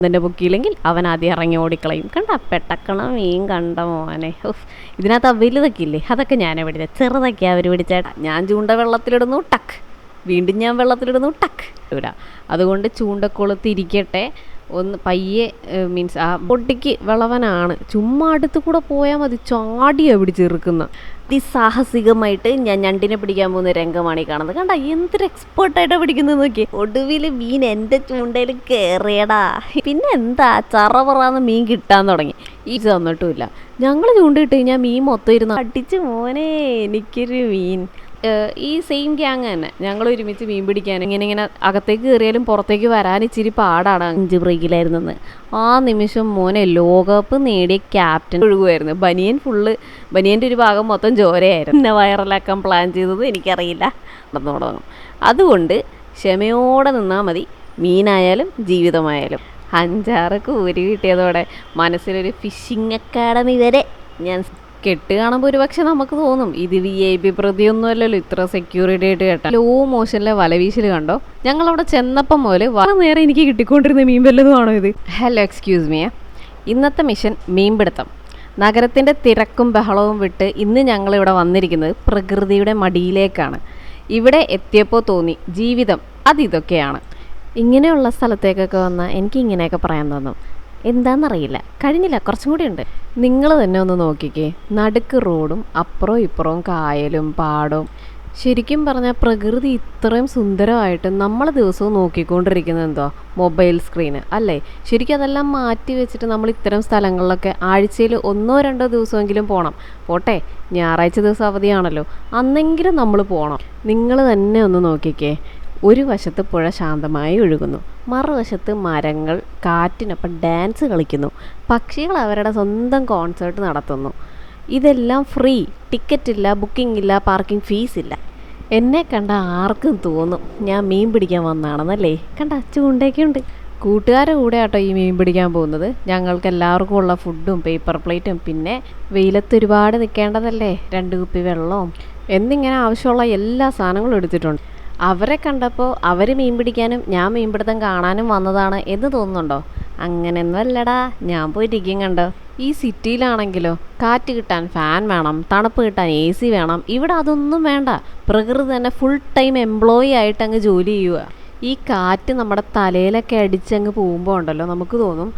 അതിൻ്റെ പൊക്കിയില്ലെങ്കിൽ അവൻ ആദ്യം ഇറങ്ങി ഓടിക്കളയും. കണ്ട പെട്ടക്കണം മീൻ കണ്ട മോനെ. ഇതിനകത്ത് ആ വലുതൊക്കെ ഇല്ലേ, അതൊക്കെ ഞാനേ പിടിച്ചത്. ചെറുതൊക്കെ അവർ പിടിച്ചേട്ടാ. ഞാൻ ചൂണ്ട വെള്ളത്തിലിടുന്നു, ടക്ക്, വീണ്ടും ഞാൻ വെള്ളത്തിലിടുന്നു, ടക്ക് ഇല്ല. അതുകൊണ്ട് ചൂണ്ടക്കുളത്തിരിക്കട്ടെ, ഒന്ന് പയ്യെ, മീൻസ് ആ പൊട്ടിക്ക് വിളവനാണ്. ചുമ്മാ അടുത്ത് കൂടെ പോയാൽ മതി, ചാടിയാണ് പിടിച്ചെറുക്കുന്ന. അതിസാഹസികമായിട്ട് ഞാൻ ഞണ്ടിനെ പിടിക്കാൻ പോകുന്ന രംഗമാണ് ഈ കാണുന്നത്. കണ്ട എന്തൊരു എക്സ്പേർട്ടായിട്ടാണ് പിടിക്കുന്നത് നോക്കി. ഒടുവിൽ മീൻ എൻ്റെ ചൂണ്ടയിൽ കയറിയടാ. പിന്നെ എന്താ ചറപറാന്ന് മീൻ കിട്ടാൻ തുടങ്ങി. ഈ തന്നിട്ടുമില്ല. ഞങ്ങൾ ചൂണ്ടിട്ട് കഴിഞ്ഞാൽ മീൻ മൊത്തം ഇരുന്ന് അടിച്ച് മോനെ എനിക്കൊരു മീൻ. ഈ സെയിം ഗ്യാങ് തന്നെ ഞങ്ങൾ ഒരുമിച്ച് മീൻ പിടിക്കാൻ ഇങ്ങനെ അകത്തേക്ക് കയറിയാലും പുറത്തേക്ക് വരാൻ ഇച്ചിരി പാടാണ്. 5 ബ്രേക്കിലായിരുന്നെന്ന് ആ നിമിഷം മോനെ ലോകകപ്പ് നേടിയ ക്യാപ്റ്റൻ ഒഴുകുമായിരുന്നു. ബനിയൻ്റെ ഒരു ഭാഗം മൊത്തം ചോരയായിരുന്നു. എന്നെ വൈറലാക്കാൻ പ്ലാൻ ചെയ്തത് എനിക്കറിയില്ല. നടന്നു തുടങ്ങും. അതുകൊണ്ട് ക്ഷമയോടെ നിന്നാൽ മതി, മീനായാലും ജീവിതമായാലും. 5-6 കൂരി കിട്ടിയതോടെ മനസ്സിലൊരു ഫിഷിംഗ് അക്കാഡമി വരെ ഞാൻ കെട്ട് കാണുമ്പോൾ ഒരു പക്ഷെ നമുക്ക് തോന്നും ഇത് VIP പ്രതിയൊന്നും അല്ലല്ലോ ഇത്ര സെക്യൂരിറ്റി ആയിട്ട് കേട്ടാ. ലോ മോഷനിലെ വലവീശൽ കണ്ടോ. ഞങ്ങളവിടെ ചെന്നപ്പം പോലെ നേരെ എനിക്ക് കിട്ടിക്കൊണ്ടിരുന്ന മീൻ വല്ലതുമാണോ ഇത്? Hello, excuse me. ഇന്നത്തെ മിഷൻ മീൻപിടുത്തം. നഗരത്തിൻ്റെ തിരക്കും ബഹളവും വിട്ട് ഇന്ന് ഞങ്ങളിവിടെ വന്നിരിക്കുന്നത് പ്രകൃതിയുടെ മടിയിലേക്കാണ്. ഇവിടെ എത്തിയപ്പോൾ തോന്നി ജീവിതം അതിതൊക്കെയാണ്. ഇങ്ങനെയുള്ള സ്ഥലത്തേക്കൊക്കെ വന്നാൽ എനിക്ക് ഇങ്ങനെയൊക്കെ പറയാൻ തോന്നും. എന്താണെന്നറിയില്ല, കഴിഞ്ഞില്ല, കുറച്ചും കൂടി ഉണ്ട്. നിങ്ങൾ തന്നെ ഒന്ന് നോക്കിക്കേ, നടുക്ക് റോഡും അപ്പുറവും ഇപ്പുറവും കായലും പാടവും. ശരിക്കും പറഞ്ഞാൽ പ്രകൃതി ഇത്രയും സുന്ദരമായിട്ട് നമ്മൾ ദിവസവും നോക്കിക്കൊണ്ടിരിക്കുന്നത് എന്തോ മൊബൈൽ സ്ക്രീന് അല്ലേ? ശരിക്കും അതെല്ലാം മാറ്റി വെച്ചിട്ട് നമ്മൾ ഇത്തരം സ്ഥലങ്ങളിലൊക്കെ ആഴ്ചയിൽ 1-2 ദിവസമെങ്കിലും പോകണം. പോട്ടെ, ഞായറാഴ്ച ദിവസം അവധിയാണല്ലോ, അന്നെങ്കിലും നമ്മൾ പോകണം. നിങ്ങൾ തന്നെ ഒന്ന് നോക്കിക്കേ. ഒരു വശത്ത് പുഴ ശാന്തമായി ഒഴുകുന്നു, മറുവശത്ത് മരങ്ങൾ കാറ്റിനൊപ്പം ഡാൻസ് കളിക്കുന്നു, പക്ഷികൾ അവരുടെ സ്വന്തം കോൺസേർട്ട് നടത്തുന്നു. ഇതെല്ലാം ഫ്രീ, ടിക്കറ്റ് ഇല്ല, ബുക്കിംഗ് ഇല്ല, പാർക്കിംഗ് ഫീസ് ഇല്ല. എന്നെ കണ്ട ആർക്കും തോന്നും ഞാൻ മീൻ പിടിക്കാൻ വന്നതാണെന്നല്ലേ. കണ്ട ചൂണ്ടയൊക്കെ ഉണ്ട്. കൂട്ടുകാരുടെ കൂടെ ആട്ടോ ഈ മീൻ പിടിക്കാൻ പോകുന്നത്. ഞങ്ങൾക്ക് എല്ലാവർക്കും ഉള്ള ഫുഡും പേപ്പർ പ്ലേറ്റും പിന്നെ വെയിലത്ത് ഒരുപാട് നിൽക്കേണ്ടതല്ലേ, 2 കുപ്പി വെള്ളവും എന്നിങ്ങനെ ആവശ്യമുള്ള എല്ലാ സാധനങ്ങളും എടുത്തിട്ടുണ്ട്. അവരെ കണ്ടപ്പോൾ അവർ മീൻ പിടിക്കാനും ഞാൻ മീൻപിടുത്തം കാണാനും വന്നതാണ് എന്ന് തോന്നുന്നുണ്ടോ? അങ്ങനെയൊന്നും അല്ലടാ, ഞാൻ പോയിരിക്കും. കണ്ടോ, ഈ സിറ്റിയിലാണെങ്കിലോ കാറ്റ് കിട്ടാൻ ഫാൻ വേണം, തണുപ്പ് കിട്ടാൻ AC വേണം. ഇവിടെ അതൊന്നും വേണ്ട. പ്രകൃതി തന്നെ ഫുൾ ടൈം എംപ്ലോയി ആയിട്ട് അങ്ങ് ജോലി ചെയ്യുക. ഈ കാറ്റ് നമ്മുടെ തലയിലൊക്കെ അടിച്ചങ്ങ് പോകുമ്പോൾ ഉണ്ടല്ലോ നമുക്ക് തോന്നും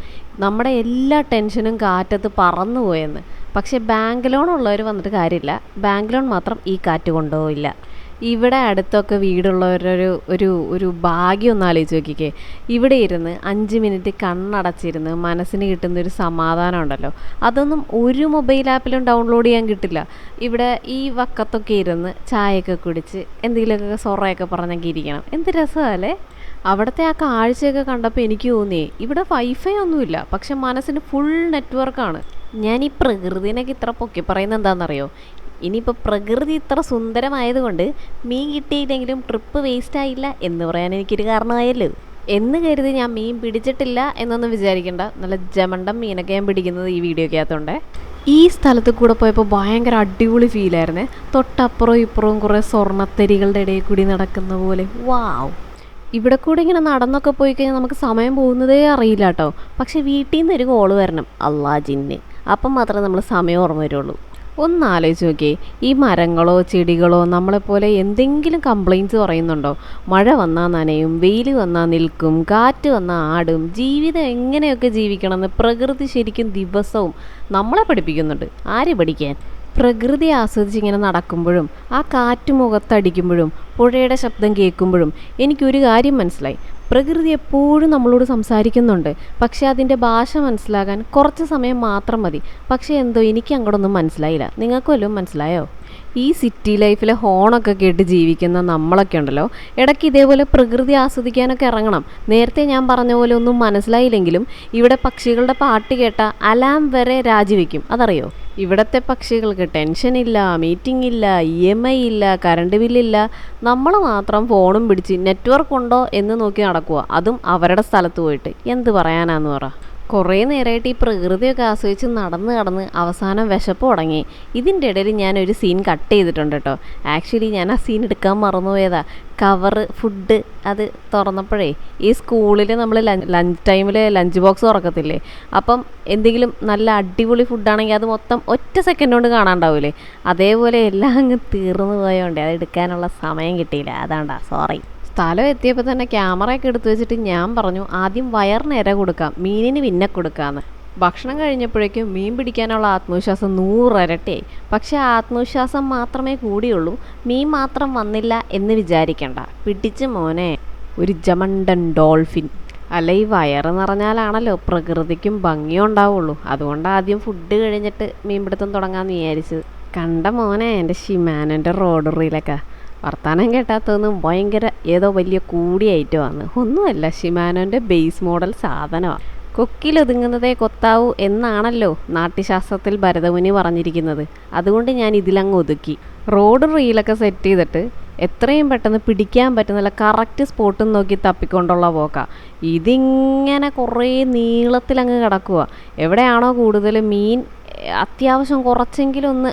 നമ്മുടെ എല്ലാ ടെൻഷനും കാറ്റത്ത് പറന്നു പോയെന്ന്. പക്ഷേ ബാങ്ക് ലോൺ ഉള്ളവർ വന്നിട്ട് കാര്യമില്ല, ബാങ്ക് ലോൺ മാത്രം ഈ കാറ്റ് കൊണ്ടുപോയില്ല. ഇവിടെ അടുത്തൊക്കെ വീടുള്ളവരൊരു ഭാഗ്യം ഒന്ന് ആലോചിച്ച് നോക്കിക്കേ. ഇവിടെ ഇരുന്ന് 5 മിനിറ്റ് കണ്ണടച്ചിരുന്ന് മനസ്സിന് കിട്ടുന്നൊരു സമാധാനം ഉണ്ടല്ലോ, അതൊന്നും ഒരു മൊബൈൽ ആപ്പിലും ഡൗൺലോഡ് ചെയ്യാൻ കിട്ടില്ല. ഇവിടെ ഈ വക്കത്തൊക്കെ ഇരുന്ന് ചായയൊക്കെ കുടിച്ച് എന്തെങ്കിലുമൊക്കെ സൊറയൊക്കെ പറഞ്ഞൊക്കെ ഇരിക്കണം. എന്ത് രസമല്ലേ. അവിടുത്തെ ആ കാഴ്ചയൊക്കെ കണ്ടപ്പോൾ എനിക്ക് തോന്നിയേ ഇവിടെ വൈഫൈ ഒന്നുമില്ല, പക്ഷെ മനസ്സിന് ഫുൾ നെറ്റ്വർക്കാണ്. ഞാൻ ഈ പ്രകൃതിനൊക്കെ ഇത്ര പൊക്കി പറയുന്നത് എന്താണെന്നറിയോ? ഇനിയിപ്പോൾ പ്രകൃതി ഇത്ര സുന്ദരമായതുകൊണ്ട് മീൻ കിട്ടിയില്ലെങ്കിലും ട്രിപ്പ് വേസ്റ്റ് ആയില്ല എന്ന് പറയാൻ എനിക്കൊരു കാരണമായല്ലോ. എന്ന് കരുതി ഞാൻ മീൻ പിടിച്ചിട്ടില്ല എന്നൊന്നും വിചാരിക്കേണ്ട. നല്ല ജമണ്ടം മീനൊക്കെ ഞാൻ പിടിക്കുന്നത് ഈ വീഡിയോക്കകത്തുണ്ട്. ഈ സ്ഥലത്ത് കൂടെ പോയപ്പോൾ ഭയങ്കര അടിപൊളി ഫീലായിരുന്നേ. തൊട്ടപ്പുറവും ഇപ്പുറവും കുറേ സ്വർണ്ണത്തരികളുടെ ഇടയിൽ കൂടി നടക്കുന്ന പോലെ. വാവ്. ഇവിടെ കൂടെ ഇങ്ങനെ നടന്നൊക്കെ പോയി കഴിഞ്ഞാൽ നമുക്ക് സമയം പോകുന്നതേ അറിയില്ല കേട്ടോ. പക്ഷെ വീട്ടിൽ നിന്ന് ഒരു കോള് വരണം, അല്ലാ ജിന്ന്, അപ്പം മാത്രമേ നമ്മൾ സമയം ഓർമ്മ വരുള്ളൂ. ഒന്ന് ആലോചിച്ച് നോക്കിയേ, ഈ മരങ്ങളോ ചെടികളോ നമ്മളെപ്പോലെ എന്തെങ്കിലും കംപ്ലയിൻറ്റ്സ് പറയുന്നുണ്ടോ? മഴ വന്നാൽ നനയും, വെയിൽ വന്നാൽ നിൽക്കും, കാറ്റ് വന്നാൽ ആടും. ജീവിതം എങ്ങനെയൊക്കെ ജീവിക്കണമെന്ന് പ്രകൃതി ശരിക്കും ദിവസവും നമ്മളെ പഠിപ്പിക്കുന്നുണ്ട്. ആര് പഠിക്കാൻ? പ്രകൃതി ആസ്വദിച്ചിങ്ങനെ നടക്കുമ്പോഴും ആ കാറ്റ് മുഖത്തടിക്കുമ്പോഴും പുഴയുടെ ശബ്ദം കേൾക്കുമ്പോഴും എനിക്കൊരു കാര്യം മനസ്സിലായി. പ്രകൃതി എപ്പോഴും നമ്മളോട് സംസാരിക്കുന്നുണ്ട്, പക്ഷേ അതിൻ്റെ ഭാഷ മനസ്സിലാകാൻ കുറച്ച് സമയം മാത്രം മതി. പക്ഷേ എന്തോ എനിക്ക് അങ്ങോട്ടൊന്നും മനസ്സിലായില്ല. നിങ്ങൾക്ക് വല്ലതും മനസ്സിലായോ? ഈ സിറ്റി ലൈഫിലെ ഹോണൊക്കെ കേട്ട് ജീവിക്കുന്ന നമ്മളൊക്കെ ഉണ്ടല്ലോ, ഇടയ്ക്ക് ഇതേപോലെ പ്രകൃതി ആസ്വദിക്കാനൊക്കെ ഇറങ്ങണം. നേരത്തെ ഞാൻ പറഞ്ഞ പോലെ ഒന്നും മനസ്സിലായില്ലെങ്കിലും ഇവിടെ പക്ഷികളുടെ പാട്ട് കേട്ട അലാം വരെ രാജിവെക്കും. അതറിയോ? ഇവിടുത്തെ പക്ഷികൾക്ക് ടെൻഷനില്ല, മീറ്റിംഗ് ഇല്ല, EMI ഇല്ല, കറണ്ട് ബില്ലില്ല. നമ്മൾ മാത്രം ഫോണും പിടിച്ച് നെറ്റ്വർക്ക് ഉണ്ടോ എന്ന് നോക്കി നടക്കുക, അതും അവരുടെ സ്ഥലത്ത് പോയിട്ട്. എന്ത് പറയാനാന്ന് പറ. കുറേ നേരമായിട്ട് ഈ പ്രകൃതിയൊക്കെ ആസ്വദിച്ച് നടന്ന് കടന്ന് അവസാനം വിശപ്പ് തുടങ്ങി. ഇതിൻ്റെ ഇടയിൽ ഞാനൊരു സീൻ കട്ട് ചെയ്തിട്ടുണ്ട് കേട്ടോ. ആക്ച്വലി ഞാൻ ആ സീൻ എടുക്കാൻ മറന്നുപോയതാ. കവറ് ഫുഡ് അത് തുറന്നപ്പോഴേ ഈ സ്കൂളിൽ നമ്മൾ ലഞ്ച് ടൈമിൽ ലഞ്ച് ബോക്സ് തുറക്കത്തില്ലേ, അപ്പം എന്തെങ്കിലും നല്ല അടിപൊളി ഫുഡാണെങ്കിൽ അത് മൊത്തം ഒറ്റ സെക്കൻഡ് കൊണ്ട് കാണാണ്ടാവൂലേ, അതേപോലെ എല്ലാം അങ്ങ് തീർന്നു പോയതുകൊണ്ട് അത് എടുക്കാനുള്ള സമയം കിട്ടിയില്ല. അതാണ്ടാ സോറി. സ്ഥലം എത്തിയപ്പോൾ തന്നെ ക്യാമറയൊക്കെ എടുത്തു വെച്ചിട്ട് ഞാൻ പറഞ്ഞു ആദ്യം വയറിന് ഇര കൊടുക്കാം, മീനിന് പിന്നെ കൊടുക്കാമെന്ന്. ഭക്ഷണം കഴിഞ്ഞപ്പോഴേക്കും മീൻ പിടിക്കാനുള്ള ആത്മവിശ്വാസം 100 ഇരട്ടിയായി. പക്ഷേ ആത്മവിശ്വാസം മാത്രമേ കൂടിയുള്ളൂ, മീൻ മാത്രം വന്നില്ല എന്ന് വിചാരിക്കണ്ട. പിടിച്ച് മോനെ ഒരു ജമണ്ടൻ ഡോൾഫിൻ. അല്ല, ഈ വയറ് നിറഞ്ഞാലാണല്ലോ പ്രകൃതിക്കും ഭംഗിയുണ്ടാവുള്ളൂ. അതുകൊണ്ട് ആദ്യം ഫുഡ് കഴിഞ്ഞിട്ട് മീൻപിടുത്തം തുടങ്ങാമെന്ന് വിചാരിച്ചത്. കണ്ട മോനെ എൻ്റെ ഷിമാനോൻ്റെ റോഡ് റീലൊക്കെ. വർത്താനം കേട്ടാത്തൊന്നും ഭയങ്കര ഏതോ വലിയ കൂടിയ ഐറ്റമാണ്. ഒന്നുമല്ല, ഷിമാനോൻ്റെ ബേസ് മോഡൽ സാധനമാണ്. കൊക്കിലൊതുങ്ങുന്നതേ കൊത്താവൂ എന്നാണല്ലോ നാട്യശാസ്ത്രത്തിൽ ഭരതമുനി പറഞ്ഞിരിക്കുന്നത്. അതുകൊണ്ട് ഞാൻ ഇതിലങ്ങ് ഒതുക്കി. റോഡ് റീലൊക്കെ സെറ്റ് ചെയ്തിട്ട് എത്രയും പെട്ടെന്ന് പിടിക്കാൻ പറ്റുന്നില്ല കറക്റ്റ് സ്പോട്ടും നോക്കി തപ്പിക്കൊണ്ടുള്ള പോക്കാ. ഇതിങ്ങനെ കുറേ നീളത്തിലങ്ങ് കിടക്കുക. എവിടെയാണോ കൂടുതൽ മീൻ അത്യാവശ്യം കുറച്ചെങ്കിലും ഒന്ന്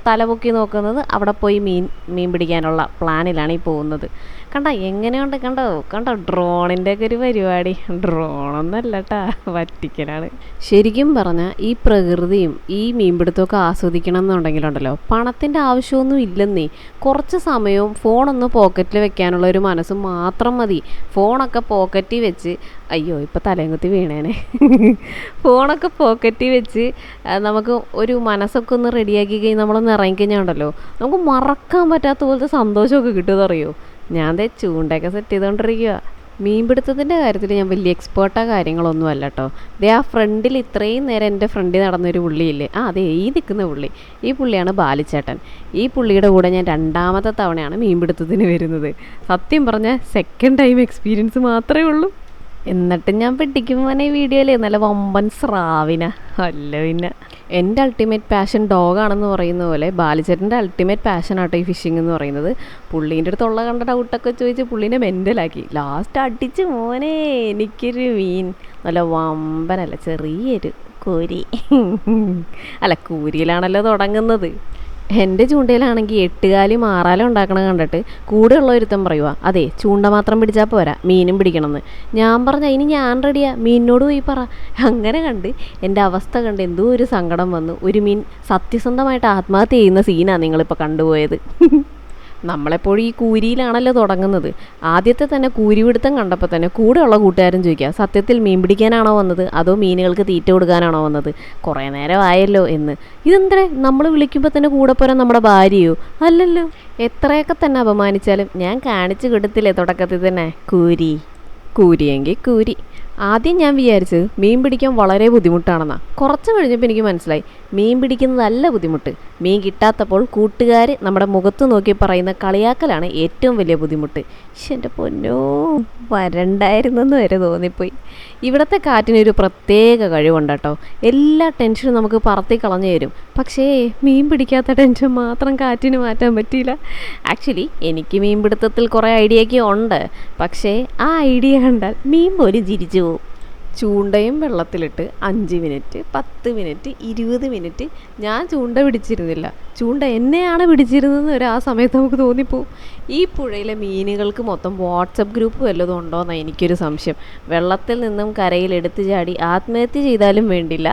തലപൊക്കി നോക്കുന്നത് അവിടെ പോയി മീൻ പിടിക്കാനുള്ള പ്ലാനിലാണ് ഈ പോകുന്നത്. കണ്ടോ എങ്ങനെയുണ്ട്, കണ്ടോ ഡ്രോണിൻ്റെ ഒക്കെ ഒരു പരിപാടി. ഡ്രോണൊന്നല്ല കേട്ടാ, വറ്റിക്കലാണ്. ശരിക്കും പറഞ്ഞാൽ ഈ പ്രകൃതിയും ഈ മീൻപിടുത്തമൊക്കെ ആസ്വദിക്കണം എന്നുണ്ടെങ്കിലുണ്ടല്ലോ പണത്തിൻ്റെ ആവശ്യമൊന്നും ഇല്ലെന്നേ. കുറച്ച് സമയവും ഫോണൊന്ന് പോക്കറ്റിൽ വെക്കാനുള്ള ഒരു മനസ്സ് മാത്രം മതി. ഫോണൊക്കെ പോക്കറ്റിൽ വെച്ച് അയ്യോ ഇപ്പം തലയും കുത്തി വീണേനെ. ഫോണൊക്കെ പോക്കറ്റിൽ വെച്ച് നമുക്ക് ഒരു മനസ്സൊക്കെ ഒന്ന് റെഡിയാക്കി കഴിഞ്ഞ് നമ്മളൊന്ന് ഇറങ്ങിക്കഴിഞ്ഞാൽ ഉണ്ടല്ലോ നമുക്ക് മറക്കാൻ പറ്റാത്ത പോലത്തെ സന്തോഷമൊക്കെ കിട്ടുമെന്നറിയോ. ഞാൻ ദേ ചൂണ്ടയൊക്കെ സെറ്റ് ചെയ്തുകൊണ്ടിരിക്കുക. മീൻപിടുത്തത്തിൻ്റെ കാര്യത്തിൽ ഞാൻ വലിയ എക്സ്പേർട്ടാ കാര്യങ്ങളൊന്നും അല്ല കേട്ടോ. ദേ ആ ഫ്രണ്ടിൽ ഇത്രയും നേരം എൻ്റെ ഫ്രണ്ടിൽ നടന്നൊരു പുള്ളിയില്ലേ, അതെ ഈ നിൽക്കുന്ന പുള്ളി, ഈ പുള്ളിയാണ് ബാലിച്ചേട്ടൻ. ഈ പുള്ളിയുടെ കൂടെ ഞാൻ 2ാമത്തെ തവണയാണ് മീൻപിടുത്തത്തിന് വരുന്നത്. സത്യം പറഞ്ഞാൽ സെക്കൻഡ് ടൈം എക്സ്പീരിയൻസ് മാത്രമേ ഉള്ളൂ. എന്നിട്ട് ഞാൻ പിടിക്കുമ്പോൾ ഈ വീഡിയോയിൽ നല്ല വമ്പൻ സ്രാവിന. അല്ല പിന്നെ എൻ്റെ അൾട്ടിമേറ്റ് പാഷൻ ഡോഗാണെന്ന് പറയുന്ന പോലെ ബാലിച്ചേട്ടൻ്റെ അൾട്ടിമേറ്റ് പാഷനാട്ടോ ഈ ഫിഷിംഗ് എന്ന് പറയുന്നത്. പുള്ളീൻ്റെ അടുത്തുള്ള കണ്ട ഡൗട്ടൊക്കെ ചോദിച്ച് പുള്ളീനെ മെൻ്റലാക്കി. ലാസ്റ്റ് അടിച്ച് മോനെ എനിക്കൊരു മീൻ നല്ല വമ്പനല്ല ചെറിയൊരു കൂരി. അല്ല കൂരിയിലാണല്ലോ തുടങ്ങുന്നത്. എൻ്റെ ചൂണ്ടയിലാണെങ്കിൽ 8 കാലും 6 കാലും ഉണ്ടാക്കണം കണ്ടിട്ട് കൂടെയുള്ള ഒരുത്തൻ പറയുക അതെ ചൂണ്ട മാത്രം പിടിച്ചാൽ പോരാ മീനും പിടിക്കണമെന്ന്. ഞാൻ പറഞ്ഞ ഇനി ഞാൻ റെഡിയാ, മീനിനോട് പോയി പറ. അങ്ങനെ കണ്ട് എൻ്റെ അവസ്ഥ കണ്ട് എന്തോ ഒരു സങ്കടം വന്നു. ഒരു മീൻ സത്യസന്ധമായിട്ട് ആത്മഹത്യ ചെയ്യുന്ന സീനാണ് നിങ്ങളിപ്പോൾ കണ്ടുപോയത്. നമ്മളെപ്പോഴും ഈ കൂരിയിലാണല്ലോ തുടങ്ങുന്നത്. ആദ്യത്തെ തന്നെ കൂരിപിടുത്തം കണ്ടപ്പോൾ തന്നെ കൂടെയുള്ള കൂട്ടുകാരൻ ചോദിക്കുക സത്യത്തിൽ മീൻ പിടിക്കാനാണോ വന്നത് അതോ മീനുകൾക്ക് തീറ്റ കൊടുക്കാനാണോ വന്നത്, കുറേ നേരം ആയല്ലോ എന്ന്. ഇതെന്തേ നമ്മൾ വിളിക്കുമ്പോൾ തന്നെ കൂടെ പോരാൻ നമ്മുടെ ഭാര്യയോ? അല്ലല്ലോ. എത്രയൊക്കെ തന്നെ അപമാനിച്ചാലും ഞാൻ കാണിച്ചു കൊടുത്തില്ലേ തുടക്കത്തിൽ തന്നെ കൂരിയെങ്കിൽ കൂരി. ആദ്യം ഞാൻ വിചാരിച്ചത് മീൻ പിടിക്കാൻ വളരെ ബുദ്ധിമുട്ടാണെന്നാണ്. കുറച്ച് കഴിഞ്ഞപ്പോൾ എനിക്ക് മനസ്സിലായി മീൻ പിടിക്കുന്നതല്ല ബുദ്ധിമുട്ട്, മീൻ കിട്ടാത്തപ്പോൾ കൂട്ടുകാർ നമ്മുടെ മുഖത്ത് നോക്കി പറയുന്ന കളിയാക്കലാണ് ഏറ്റവും വലിയ ബുദ്ധിമുട്ട്. എൻ്റെ പൊന്നോ വരണ്ടായിരുന്നെന്ന് വരെ തോന്നിപ്പോയി. ഇവിടുത്തെ കാറ്റിനൊരു പ്രത്യേക കഴിവുണ്ട് കേട്ടോ. എല്ലാ ടെൻഷനും നമുക്ക് പറത്തി കളഞ്ഞു തരും. പക്ഷേ മീൻ പിടിക്കാത്ത ടെൻഷൻ മാത്രം കാറ്റിന് മാറ്റാൻ പറ്റിയില്ല. ആക്ച്വലി എനിക്ക് മീൻ പിടുത്തത്തിൽ കുറേ ഐഡിയയൊക്കെ ഉണ്ട്. പക്ഷേ ആ ഐഡിയ കണ്ടാൽ മീൻ പോലും ചിരിച്ചു പോവും. ചൂണ്ടയും വെള്ളത്തിലിട്ട് 5 മിനിറ്റ് 10 മിനിറ്റ് 20 മിനിറ്റ് ഞാൻ ചൂണ്ട പിടിച്ചിരുന്നില്ല, ചൂണ്ട എന്നെയാണ് പിടിച്ചിരുന്നതെന്ന് ആ സമയത്ത് നമുക്ക് തോന്നിപ്പോവും. ഈ പുഴയിലെ മീനുകൾക്ക് മൊത്തം വാട്സപ്പ് ഗ്രൂപ്പ് വല്ലതും ഉണ്ടോയെന്നാണ് എനിക്കൊരു സംശയം. വെള്ളത്തിൽ നിന്നും കരയിൽ എടുത്തു ചാടി ആത്മഹത്യ ചെയ്താലും വേണ്ടില്ല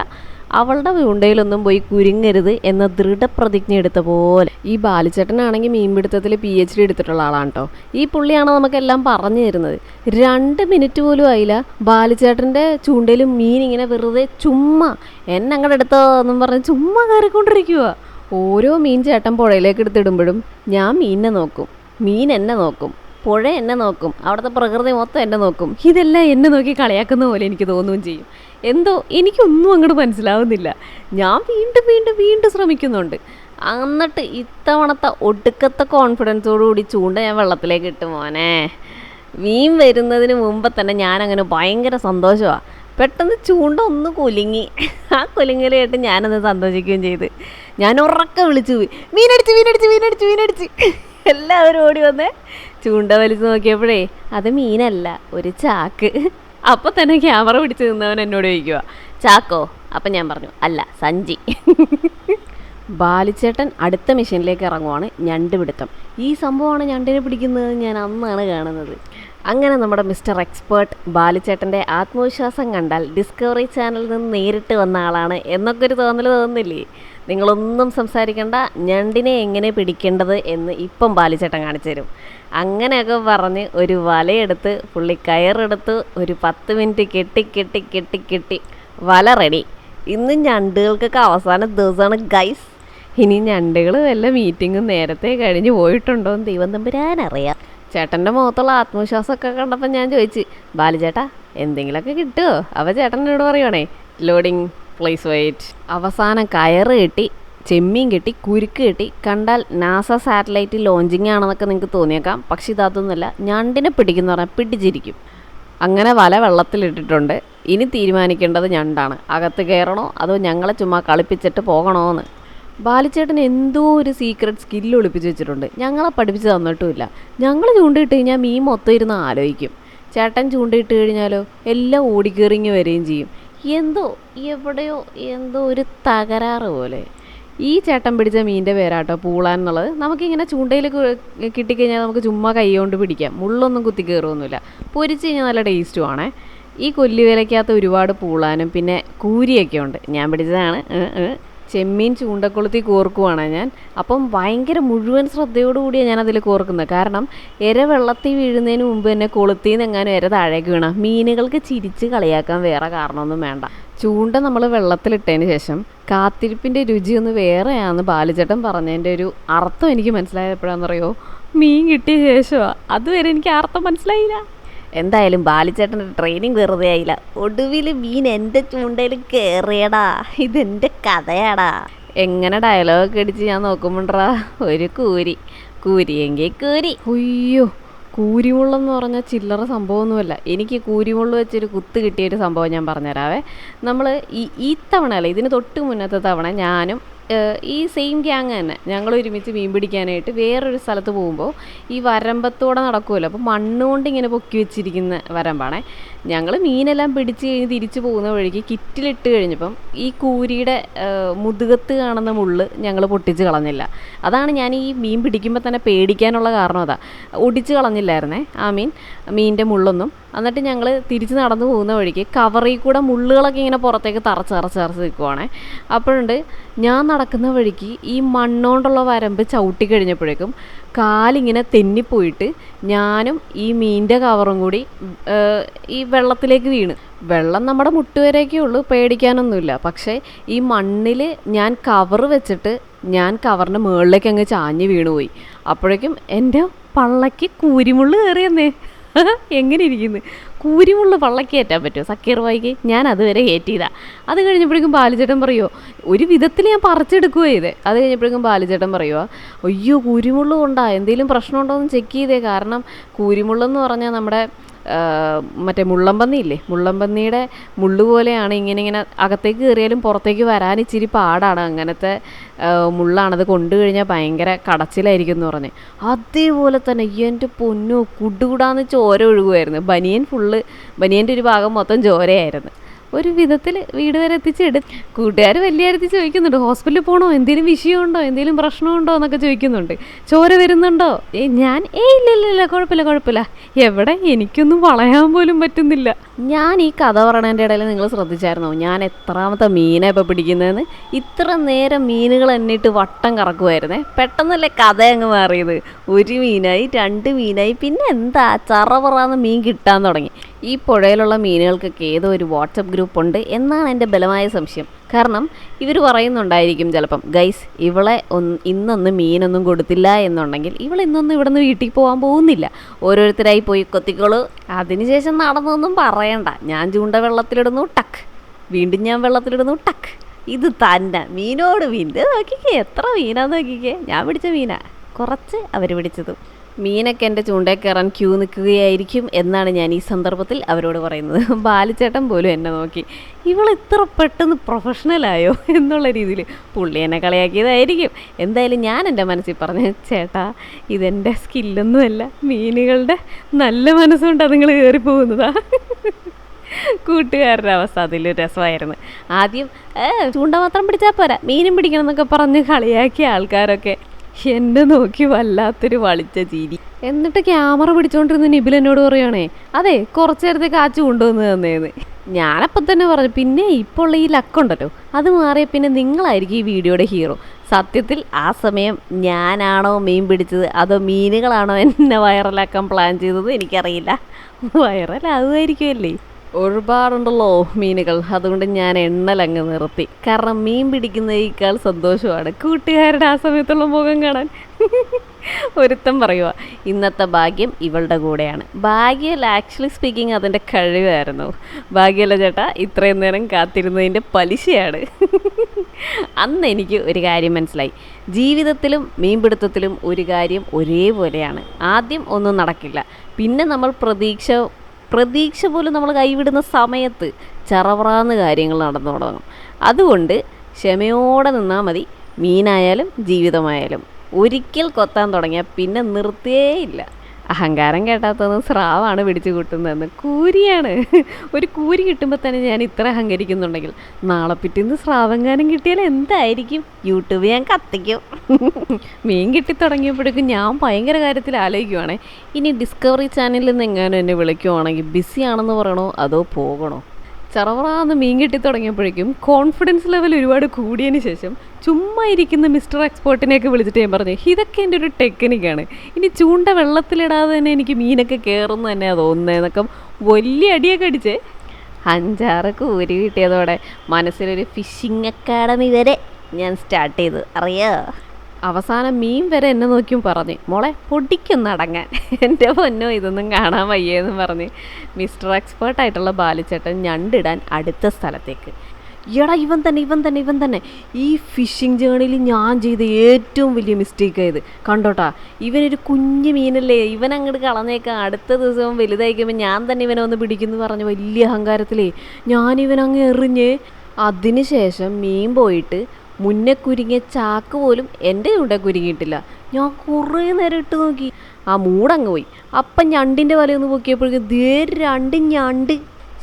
അവളുടെ ചൂണ്ടയിലൊന്നും പോയി കുരുങ്ങരുത് എന്ന ദൃഢപ്രതിജ്ഞ എടുത്ത പോലെ. ഈ ബാലിച്ചേട്ടനാണെങ്കിൽ മീൻപിടുത്തത്തിൽ PhD എടുത്തിട്ടുള്ള ആളാണ് കേട്ടോ. ഈ പുള്ളിയാണ് നമുക്കെല്ലാം പറഞ്ഞു തരുന്നത്. 2 മിനിറ്റ് പോലും ആയില്ല ബാലിച്ചേട്ടൻ്റെ ചൂണ്ടയിൽ മീൻ ഇങ്ങനെ വെറുതെ ചുമ്മാ എന്നെ അങ്ങോട്ട് എടുത്തോ എന്നും പറഞ്ഞ് ചുമ്മാ കയറിക്കൊണ്ടിരിക്കുക. ഓരോ മീൻ ചേട്ടൻ പുഴയിലേക്ക് എടുത്തിടുമ്പോഴും ഞാൻ മീനിനെ നോക്കും, മീൻ എന്നെ നോക്കും, പുഴ എന്നെ നോക്കും, അവിടുത്തെ പ്രകൃതി മൊത്തം എന്നെ നോക്കും. ഇതെല്ലാം എന്നെ നോക്കി കളിയാക്കുന്ന പോലെ എനിക്ക് തോന്നുകയും ചെയ്യും. എന്തോ എനിക്കൊന്നും അങ്ങോട്ട് മനസ്സിലാവുന്നില്ല. ഞാൻ വീണ്ടും ശ്രമിക്കുന്നുണ്ട്. എന്നിട്ട് ഇത്തവണത്തെ ഒടുക്കത്തെ കോൺഫിഡൻസോടുകൂടി ചൂണ്ട ഞാൻ വെള്ളത്തിലേക്ക് ഇട്ടു മോനെ. മീൻ വരുന്നതിന് മുമ്പ് തന്നെ ഞാനങ്ങനെ ഭയങ്കര സന്തോഷമാണ്. പെട്ടെന്ന് ചൂണ്ട ഒന്ന് കുലുങ്ങി. ആ കുലുങ്ങലായിട്ട് ഞാനൊന്ന് സന്തോഷിക്കുകയും ചെയ്ത് ഞാൻ ഉറക്കെ വിളിച്ചു പോയി മീനടിച്ച്. എല്ലാവരും ഓടി വന്നേ. ചൂണ്ട വലിച്ച് നോക്കിയപ്പോഴേ അത് മീനല്ല, ഒരു ചാക്ക്. അപ്പം തന്നെ ക്യാമറ പിടിച്ച് നിന്നവൻ എന്നോട് ചോദിക്കുക, ചാക്കോ? അപ്പം ഞാൻ പറഞ്ഞു, അല്ല, സഞ്ചി. ബാലിച്ചേട്ടൻ അടുത്ത മിഷനിലേക്ക് ഇറങ്ങുവാണ്, ഞണ്ട് പിടുത്തം. ഈ സംഭവമാണ് ഞണ്ടിനെ പിടിക്കുന്നത് ഞാൻ അന്നാണ് കാണുന്നത്. അങ്ങനെ നമ്മുടെ മിസ്റ്റർ എക്സ്പേർട്ട് ബാലിച്ചേട്ടൻ്റെ ആത്മവിശ്വാസം കണ്ടാൽ ഡിസ്കവറി ചാനലിൽ നിന്ന് നേരിട്ട് വന്ന ആളാണ് എന്നൊക്കെ ഒരു തോന്നൽ തോന്നുന്നില്ലേ? നിങ്ങളൊന്നും സംസാരിക്കേണ്ട, ഞണ്ടിനെ എങ്ങനെ പിടിക്കേണ്ടത് എന്ന് ഇപ്പം ബാലിച്ചേട്ടൻ കാണിച്ചു തരും. അങ്ങനെയൊക്കെ പറഞ്ഞ് ഒരു വലയെടുത്ത് പുള്ളി കയറെടുത്ത് ഒരു 10 മിനിറ്റ് കെട്ടി വല റെഡി. ഇന്ന് ഞണ്ടുകൾക്കൊക്കെ അവസാന ദിവസമാണ് ഗൈസ്. ഇനി ഞണ്ടുകൾ വല്ല മീറ്റിങ്ങും നേരത്തെ കഴിഞ്ഞ് പോയിട്ടുണ്ടോ എന്ന് ദൈവം തമ്പുരാനറിയാം. ചേട്ടൻ്റെ മുഖത്തുള്ള ആത്മവിശ്വാസമൊക്കെ കണ്ടപ്പോൾ ഞാൻ ചോദിച്ചു, ബാലുചേട്ടാ എന്തെങ്കിലുമൊക്കെ കിട്ടുമോ? അപ്പോൾ ചേട്ടൻ എന്നോട് പറയുവാണേ, ലോഡിങ് പ്ലേസ് വെയിറ്റ്. അവസാനം കയറ് കെട്ടി, ചെമ്മീൻ കെട്ടി, കുരുക്ക് കെട്ടി. കണ്ടാൽ നാസ സാറ്റലൈറ്റ് ലോഞ്ചിങ് ആണെന്നൊക്കെ നിങ്ങൾക്ക് തോന്നിയേക്കാം, പക്ഷെ ഇതൊന്നുമല്ല. ഞണ്ടിനെ പിടിക്കുന്ന പറഞ്ഞാൽ പിടിച്ചിരിക്കും. അങ്ങനെ വല വെള്ളത്തിലിട്ടിട്ടുണ്ട്. ഇനി തീരുമാനിക്കേണ്ടത് ഞണ്ടാണ്. അകത്ത് കയറണോ അതോ ഞങ്ങളെ ചുമ്മാ കളിപ്പിച്ചിട്ട് പോകണോ എന്ന്. ബാലിച്ചേട്ടൻ എന്തോ ഒരു സീക്രട്ട് സ്കില്ല് ഒളിപ്പിച്ച് വെച്ചിട്ടുണ്ട്. ഞങ്ങളെ പഠിപ്പിച്ച് തന്നിട്ടുമില്ല. ഞങ്ങൾ ചൂണ്ടയിട്ട് കഴിഞ്ഞാൽ മീൻ മൊത്തം ഇരുന്ന് ആലോചിക്കും. ചേട്ടൻ ചൂണ്ടയിട്ട് കഴിഞ്ഞാലോ എല്ലാം ഓടിക്കേറിങ്ങി വരികയും ചെയ്യും. എന്തോ എവിടെയോ എന്തോ ഒരു തകരാറ് പോലെ. ഈ ചേട്ടൻ പിടിച്ച മീനിൻ്റെ പേരാട്ടോ പൂളാൻ എന്നുള്ളത്. നമുക്കിങ്ങനെ ചൂണ്ടയിൽ കിട്ടിക്കഴിഞ്ഞാൽ നമുക്ക് ചുമ്മാ കൈ കൊണ്ട് പിടിക്കാം, മുള്ളൊന്നും കുത്തി കയറുമൊന്നുമില്ല. പൊരിച്ച് കഴിഞ്ഞാൽ നല്ല ടേസ്റ്റുമാണ്. ഈ കൊല്ലിവേലയ്ക്കകത്ത് ഒരുപാട് പൂളാനും പിന്നെ കൂരിയൊക്കെ ഉണ്ട്. ഞാൻ പിടിച്ചതാണ്. ചെമ്മീൻ ചൂണ്ടക്കൊളുത്തി കോർക്കുവാണ് ഞാൻ. അപ്പം ഭയങ്കര മുഴുവൻ ശ്രദ്ധയോടുകൂടിയാണ് ഞാനതിൽ കോർക്കുന്നത്. കാരണം ഇര വെള്ളത്തിൽ വീഴുന്നതിന് മുമ്പ് തന്നെ കൊളുത്തിൽ നിന്ന് എങ്ങാനും ഇര താഴേക്ക് വീണാൽ മീനുകൾക്ക് ചിരിച്ച് കളിയാക്കാൻ വേറെ കാരണമൊന്നും വേണ്ട. ചൂണ്ട നമ്മൾ വെള്ളത്തിലിട്ടതിന് ശേഷം കാത്തിരിപ്പിൻ്റെ രുചിയൊന്ന് വേറെയാണെന്ന് ബാലുചേട്ടൻ പറഞ്ഞതിൻ്റെ ഒരു അർത്ഥം എനിക്ക് മനസ്സിലായത് എപ്പോഴാണെന്നറിയോ? മീൻ കിട്ടിയ ശേഷമാണ്. അതുവരെ എനിക്ക് അർത്ഥം മനസ്സിലായില്ല. എന്തായാലും ബാലിച്ചേട്ടൻ്റെ ട്രെയിനിങ് വെറുതെ ആയില്ല. ഒടുവിൽ മീൻ എൻ്റെ ചൂണ്ടയിൽ കയറിയടാ. ഇതെൻ്റെ കഥയാടാ. എങ്ങനെ ഡയലോഗൊക്കെ അടിച്ച് ഞാൻ നോക്കുമ്പോണ്ടാ ഒരു കൂരിയെങ്കിൽ കൂരി. അയ്യോ, കൂരിമുള്ളെന്ന് പറഞ്ഞാൽ ചില്ലറ സംഭവമൊന്നുമല്ല. എനിക്ക് കൂരിമുള്ള വെച്ചൊരു കുത്ത് കിട്ടിയൊരു സംഭവം ഞാൻ പറഞ്ഞുതരാവേ. നമ്മൾ ഈ തവണ അല്ല, ഇതിന് തൊട്ട് മുന്നത്തെ തവണ ഞാനും ഈ സെയിം ഗ്യാങ് തന്നെ ഞങ്ങൾ ഒരുമിച്ച് മീൻ പിടിക്കാനായിട്ട് വേറൊരു സ്ഥലത്ത് പോകുമ്പോൾ ഈ വരമ്പത്തോടെ നടക്കുമല്ലോ. അപ്പോൾ മണ്ണുകൊണ്ട് ഇങ്ങനെ പൊക്കി വെച്ചിരിക്കുന്ന വരമ്പാണേ. ഞങ്ങൾ മീനെല്ലാം പിടിച്ച് കഴിഞ്ഞ് തിരിച്ചു പോകുന്ന വഴിക്ക് കിറ്റിലിട്ട് കഴിഞ്ഞപ്പം ഈ കൂരിയുടെ മുതുകത്ത് കാണുന്ന മുള്ള് ഞങ്ങൾ പൊട്ടിച്ച് കളഞ്ഞില്ല. അതാണ് ഞാൻ ഈ മീൻ പിടിക്കുമ്പോൾ തന്നെ പേടിക്കാനുള്ള കാരണം. അതാ ഒടിച്ച് കളഞ്ഞില്ലായിരുന്നേ ആ മീനിൻ്റെ മുള്ളൊന്നും. എന്നിട്ട് ഞങ്ങൾ തിരിച്ച് നടന്നു പോകുന്ന വഴിക്ക് കവറിൽ കൂടെ മുള്ളുകളൊക്കെ ഇങ്ങനെ പുറത്തേക്ക് തറച്ച് നിൽക്കുവാണേ. അപ്പോഴുണ്ട് ഞാൻ നടക്കുന്ന വഴിക്ക് ഈ മണ്ണോണ്ടുള്ള വരമ്പ് ചവിട്ടി കഴിഞ്ഞപ്പോഴേക്കും കാലിങ്ങനെ തെന്നിപ്പോയിട്ട് ഞാനും ഈ മീനിൻ്റെ കവറും കൂടി ഈ വെള്ളത്തിലേക്ക് വീണ്. വെള്ളം നമ്മുടെ മുട്ടുവരേക്കേ ഉള്ളൂ, പേടിക്കാനൊന്നുമില്ല. പക്ഷേ ഈ മണ്ണിൽ ഞാൻ കവറ് വെച്ചിട്ട് ഞാൻ കവറിൻ്റെ മുകളിലേക്ക് അങ്ങ് ചാഞ്ഞ് വീണുപോയി. അപ്പോഴേക്കും എൻ്റെ പള്ളയ്ക്ക് കൂരിമുള്ള് കയറിയെന്നേ. എങ്ങനെ ഇരിക്കുന്നു? കൂരിമുള്ള പള്ളക്ക് കയറ്റാൻ പറ്റുമോ സക്കീർ വായിക്ക്? ഞാൻ അതുവരെ കയറ്റിയതാണ്. അത് കഴിഞ്ഞപ്പോഴേക്കും ബാലുചേട്ടൻ പറയുമോ, ഒരു വിധത്തിൽ ഞാൻ പറിച്ചെടുക്കുക ചെയ്തേ. അത് കഴിഞ്ഞപ്പോഴേക്കും ബാലുചേട്ടൻ പറയുമോ, അയ്യോ കൂരിമുള്ളു കൊണ്ടാ, എന്തെങ്കിലും പ്രശ്നമുണ്ടോ എന്ന് ചെക്ക് ചെയ്തേ. കാരണം കൂരിമുള്ളെന്ന് പറഞ്ഞാൽ നമ്മുടെ മറ്റേ മുള്ളമ്പന്നിയില്ലേ, മുള്ളമ്പന്നിയുടെ മുള്ളു പോലെയാണ്. ഇങ്ങനെ അകത്തേക്ക് കയറിയാലും പുറത്തേക്ക് വരാൻ ഇച്ചിരി പാടാണ്. അങ്ങനത്തെ മുള്ളാണത്. കൊണ്ടു കഴിഞ്ഞാൽ ഭയങ്കര കടച്ചിലായിരിക്കും എന്ന് പറഞ്ഞ്. അതേപോലെ തന്നെ എൻ്റെ പൊന്നോ കുടുകൂടാന്ന് ചോര ഒഴുകുമായിരുന്നു. ബനിയൻ്റെ ഒരു ഭാഗം മൊത്തം ചോരയായിരുന്നു. ഒരു വിധത്തിൽ വീട് വരെ എത്തിച്ചെടുത്ത്. കൂട്ടുകാർ വലിയ കാര്യത്തിൽ ചോദിക്കുന്നുണ്ട്, ഹോസ്പിറ്റലിൽ പോകണോ, എന്തെങ്കിലും വിഷയമുണ്ടോ, എന്തെങ്കിലും പ്രശ്നമുണ്ടോ എന്നൊക്കെ ചോദിക്കുന്നുണ്ട്. ചോര വരുന്നുണ്ടോ? ഞാൻ ഇല്ല കുഴപ്പമില്ല. എവിടെ, എനിക്കൊന്നും വളയാൻ പോലും പറ്റുന്നില്ല. ഞാൻ ഈ കഥ പറയണതിൻ്റെ ഇടയിൽ നിങ്ങൾ ശ്രദ്ധിച്ചായിരുന്നോ ഞാൻ എത്രാമത്തെ മീനാണ് ഇപ്പോൾ പിടിക്കുന്നതെന്ന്? ഇത്ര നേരം മീനുകൾ എന്നിട്ട് വട്ടം കറക്കുമായിരുന്നേ. പെട്ടെന്നല്ലേ കഥ അങ്ങ് മാറിയത്. 1 മീനായി, 2 മീനായി, പിന്നെ എന്താ ചറപറാന്ന് മീൻ കിട്ടാൻ തുടങ്ങി. ഈ പുഴയിലുള്ള മീനുകൾക്കൊക്കെ ഏതോ ഒരു വാട്സപ്പ് ഗ്രൂപ്പ് ഉണ്ട് എന്നാണ് എൻ്റെ ബലമായ സംശയം. കാരണം ഇവർ പറയുന്നുണ്ടായിരിക്കും ചിലപ്പം, ഗൈസ് ഇവളെ ഇന്നൊന്നും മീനൊന്നും കൊടുത്തില്ല എന്നുണ്ടെങ്കിൽ ഇവൾ ഇന്നൊന്നും ഇവിടെ നിന്ന് വീട്ടിൽ പോകാൻ പോകുന്നില്ല, ഓരോരുത്തരായി പോയി കൊത്തിക്കോളൂ. അതിനുശേഷം നടന്നൊന്നും പറയണ്ട. ഞാൻ ചൂണ്ട വെള്ളത്തിലിടുന്നു, ടക്ക്, വീണ്ടും ഞാൻ വെള്ളത്തിലിടുന്നു, ടക്ക്. ഇത് തന്നെ മീനോട് മീൻ. നോക്കിക്കേ എത്ര മീനാന്ന് നോക്കിക്കേ. ഞാൻ പിടിച്ച മീനാ കുറച്ച്, അവർ പിടിച്ചതും. മീനൊക്കെ എൻ്റെ ചൂണ്ടയിൽ കയറാൻ ക്യൂ നിൽക്കുകയായിരിക്കും എന്നാണ് ഞാൻ ഈ സന്ദർഭത്തിൽ അവരോട് പറയുന്നത്. ബാലുചേട്ടൻ പോലും എന്നെ നോക്കി, ഇവൾ ഇത്ര പെട്ടെന്ന് പ്രൊഫഷണലായോ എന്നുള്ള രീതിയിൽ പുള്ളി എന്നെ കളിയാക്കിയതായിരിക്കും. എന്തായാലും ഞാൻ എൻ്റെ മനസ്സിൽ പറഞ്ഞു, ചേട്ടാ ഇതെൻ്റെ സ്കില്ലൊന്നുമല്ല, മീനുകളുടെ നല്ല മനസ്സുകൊണ്ടാണ് നിങ്ങൾ കയറിപ്പോകുന്നതാ. കൂട്ടുകാരുടെ അവസ്ഥ അതിലൊരു രസമായിരുന്നു. ആദ്യം ചൂണ്ട മാത്രം പിടിച്ചാൽ പോരാ, മീനും പിടിക്കണം എന്നൊക്കെ പറഞ്ഞ് കളിയാക്കിയ ആൾക്കാരൊക്കെ എന്നെ നോക്കി വല്ലാത്തൊരു വളിച്ച ചിരി. എന്നിട്ട് ക്യാമറ പിടിച്ചോണ്ടിരുന്ന നിബിൽ എന്നോട് പറയുകയാണേ, അതെ കുറച്ചു നേരത്തെ കാച്ചു കൊണ്ടുവന്ന് തന്നേന്ന്. ഞാനപ്പം തന്നെ പറഞ്ഞു, പിന്നെ ഇപ്പോൾ ഉള്ള ഈ ലക്കുണ്ടല്ലോ അത് മാറിയ പിന്നെ നിങ്ങളായിരിക്കും ഈ വീഡിയോയുടെ ഹീറോ. സത്യത്തിൽ ആ സമയം ഞാനാണോ മീൻ പിടിച്ചത് അതോ മീനുകളാണോ എന്നെ വൈറലാക്കാൻ പ്ലാൻ ചെയ്തത് എനിക്കറിയില്ല. വൈറലാകുമായിരിക്കുമല്ലേ. ഒരുപാടുണ്ടല്ലോ മീനുകൾ, അതുകൊണ്ട് ഞാൻ എണ്ണലങ്ങ് നിർത്തി. കാരണം മീൻ പിടിക്കുന്നതിനേക്കാൾ സന്തോഷമാണ് കൂട്ടുകാരുടെ ആ സമയത്തുള്ള മുഖം കാണാൻ. ഒരുത്തം പറയുക, ഇന്നത്തെ ഭാഗ്യം ഇവളുടെ കൂടെയാണ്. ഭാഗ്യമല്ല, ആക്ച്വലി സ്പീക്കിംഗ് അതിൻ്റെ കഴിവായിരുന്നു. ഭാഗ്യമല്ല ചേട്ടാ, ഇത്രയും നേരം കാത്തിരുന്നതിൻ്റെ പലിശയാണ്. അന്ന് എനിക്ക് ഒരു കാര്യം മനസ്സിലായി, ജീവിതത്തിലും മീൻപിടുത്തത്തിലും ഒരു കാര്യം ഒരേപോലെയാണ്. ആദ്യം ഒന്നും നടക്കില്ല, പിന്നെ നമ്മൾ പ്രതീക്ഷ പോലും നമ്മൾ കൈവിടുന്ന സമയത്ത് ചറവറാന്ന് കാര്യങ്ങൾ നടന്നു തുടങ്ങും. അതുകൊണ്ട് ക്ഷമയോടെ നിന്നാൽ മതി. മീനായാലും ജീവിതമായാലും ഒരിക്കൽ കൊത്താൻ തുടങ്ങിയാൽ പിന്നെ നിർത്തിയേയില്ല. അഹങ്കാരം കേട്ടാത്തൊന്നും സ്രാവാണ് പിടിച്ചു കൂട്ടുന്നതെന്ന്. കൂരിയാണ്. ഒരു കൂരി കിട്ടുമ്പോൾ തന്നെ ഞാൻ ഇത്ര അഹങ്കരിക്കുന്നുണ്ടെങ്കിൽ നാളെ പിറ്റേന്ന് സ്രാവെങ്ങാനും കിട്ടിയാൽ എന്തായിരിക്കും? യൂട്യൂബ് ഞാൻ കത്തിക്കും. മീൻ കിട്ടി തുടങ്ങിയപ്പോഴേക്കും ഞാൻ ഭയങ്കര കാര്യത്തിൽ ആലോചിക്കുവാണേ, ഇനി ഡിസ്കവറി ചാനലിൽ നിന്ന് എങ്ങാനും എന്നെ വിളിക്കുവാണെങ്കിൽ ബിസി ആണെന്ന് പറയണോ അതോ പോകണോ? ചറവറാന്ന് മീൻ കിട്ടി തുടങ്ങിയപ്പോഴേക്കും കോൺഫിഡൻസ് ലെവൽ ഒരുപാട് കൂടിയതിന് ശേഷം ചുമ്മാ ഇരിക്കുന്ന മിസ്റ്റർ എക്സ്പേർട്ടിനെയൊക്കെ വിളിച്ചിട്ട് ഞാൻ പറഞ്ഞു, ഇതൊക്കെ എൻ്റെ ഒരു ടെക്നിക്കാണ്, ഇനി ചൂണ്ട വെള്ളത്തിലിടാതെ തന്നെ എനിക്ക് മീനൊക്കെ കയറുന്നു തന്നെയാണ് തോന്നുന്നതെന്നൊക്കെ വലിയ അടിയൊക്കെ അടിച്ചേ. 5-6 കൂരി കിട്ടിയതോടെ മനസ്സിലൊരു ഫിഷിംഗ് അക്കാഡമി വരെ ഞാൻ സ്റ്റാർട്ട് ചെയ്തു, അറിയോ? അവസാനം മീൻ വരെ എന്നെ നോക്കിയും പറഞ്ഞ്, മോളെ പൊടിക്കൊന്നടങ്ങാൻ. എൻ്റെ പൊന്നോ ഇതൊന്നും കാണാൻ വയ്യേന്ന് പറഞ്ഞ് മിസ്റ്റർ എക്സ്പേർട്ടായിട്ടുള്ള ബാലിച്ചേട്ടൻ ഞണ്ടിടാൻ അടുത്ത സ്ഥലത്തേക്ക്. എടാ ഇവൻ തന്നെ ഈ ഫിഷിംഗ് ജേണിയിൽ ഞാൻ ചെയ്ത ഏറ്റവും വലിയ മിസ്റ്റേക്കായത് കണ്ടോട്ടാ. ഇവനൊരു കുഞ്ഞു മീനല്ലേ, ഇവൻ അങ്ങോട്ട് കളഞ്ഞേക്കാം, അടുത്ത ദിവസം വലുതായിക്കുമ്പോൾ ഞാൻ തന്നെ ഇവനെ ഒന്ന് പിടിക്കുന്നു പറഞ്ഞ് വലിയ അഹങ്കാരത്തിലേ ഞാനിവനങ്ങ് എറിഞ്ഞ്. അതിന് ശേഷം മീൻ പോയിട്ട് മുന്നേ കുരുങ്ങിയ ചാക്ക് പോലും എൻ്റെ ചൂണ്ട കുരുങ്ങിയിട്ടില്ല. ഞാൻ കുറേ നേരം ഇട്ട് നോക്കി, ആ മൂടങ്ങ് പോയി. അപ്പം ഞണ്ടിൻ്റെ വലയൊന്ന് പൊക്കിയപ്പോഴേക്കും 2 ഞണ്ട്.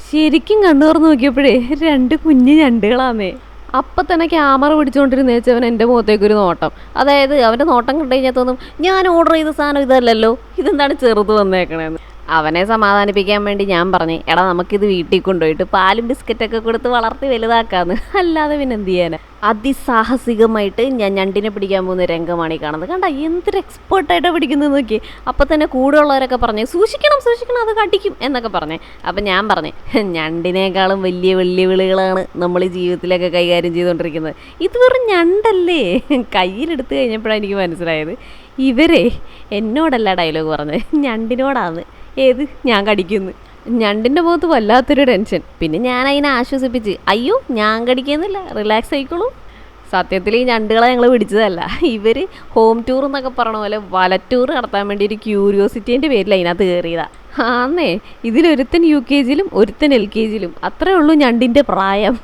ശരിക്കും കണ്ണു തുറന്ന് നോക്കിയപ്പോഴേ 2 കുഞ്ഞു ഞണ്ടുകളാന്നേ. അപ്പം തന്നെ ക്യാമറ പിടിച്ചുകൊണ്ടിരുന്നേച്ചവൻ എൻ്റെ മുഖത്തേക്കൊരു നോട്ടം. അതായത് അവൻ്റെ നോട്ടം കണ്ടു കഴിഞ്ഞാൽ തോന്നും, ഞാൻ ഓർഡർ ചെയ്ത സാധനം ഇതല്ലല്ലോ, ഇതെന്താണ് ചെറുത് വന്നേക്കണേന്ന്. അവനെ സമാധാനിപ്പിക്കാൻ വേണ്ടി ഞാൻ പറഞ്ഞു, എടാ നമുക്കിത് വീട്ടിൽ കൊണ്ടുപോയിട്ട് പാലും ബിസ്ക്കറ്റൊക്കെ കൊടുത്ത് വളർത്തി വലുതാക്കാന്ന്. അല്ലാതെ പിന്നെ എന്ത് ചെയ്യാനാ? അതിസാഹസികമായിട്ട് ഞാൻ ഞണ്ടിനെ പിടിക്കാൻ പോകുന്ന രംഗമാണ് ഈ കാണുന്നത്. കണ്ട എന്തൊരു എക്സ്പേർട്ടായിട്ടാണ് പിടിക്കുന്നത് നോക്കി. അപ്പം തന്നെ കൂടെയുള്ളവരൊക്കെ പറഞ്ഞു, സൂക്ഷിക്കണം അത് കടിക്കും എന്നൊക്കെ പറഞ്ഞേ. അപ്പം ഞാൻ പറഞ്ഞു, ഞണ്ടിനേക്കാളും വലിയ വെല്ലുവിളികളാണ് നമ്മൾ ജീവിതത്തിലൊക്കെ കൈകാര്യം ചെയ്തുകൊണ്ടിരിക്കുന്നത്. ഇത് വെറും ഞണ്ടല്ലേ. കയ്യിലെടുത്ത് കഴിഞ്ഞപ്പോഴാണ് എനിക്ക് മനസ്സിലായത് ഇവരെ എന്നോടല്ല ഡയലോഗ് പറഞ്ഞത്, ഞണ്ടിനോടാണ്. ഏത് ഞാൻ കടിക്കുന്നു. ഞണ്ടിൻ്റെ മുഖത്ത് വല്ലാത്തൊരു ടെൻഷൻ. പിന്നെ ഞാൻ അതിനെ ആശ്വസിപ്പിച്ച്, അയ്യോ ഞാൻ കടിക്കുന്നില്ല, റിലാക്സ് ആയിക്കോളൂ. സത്യത്തിൽ ഈ ഞണ്ടുകളെ ഞങ്ങൾ പിടിച്ചതല്ല, ഇവർ ഹോം ടൂർ എന്നൊക്കെ പറഞ്ഞ പോലെ വലറ്റൂർ നടത്താൻ വേണ്ടി ഒരു ക്യൂരിയോസിറ്റീൻ്റെ പേരിൽ അതിനകത്ത് കയറിയതാണ്. ആന്നേ, ഇതിലൊരുത്തൻ UKGയിലും ഒരുത്തൻ LKGയിലും, അത്രേ ഉള്ളൂ ഞണ്ടിൻ്റെ പ്രായം.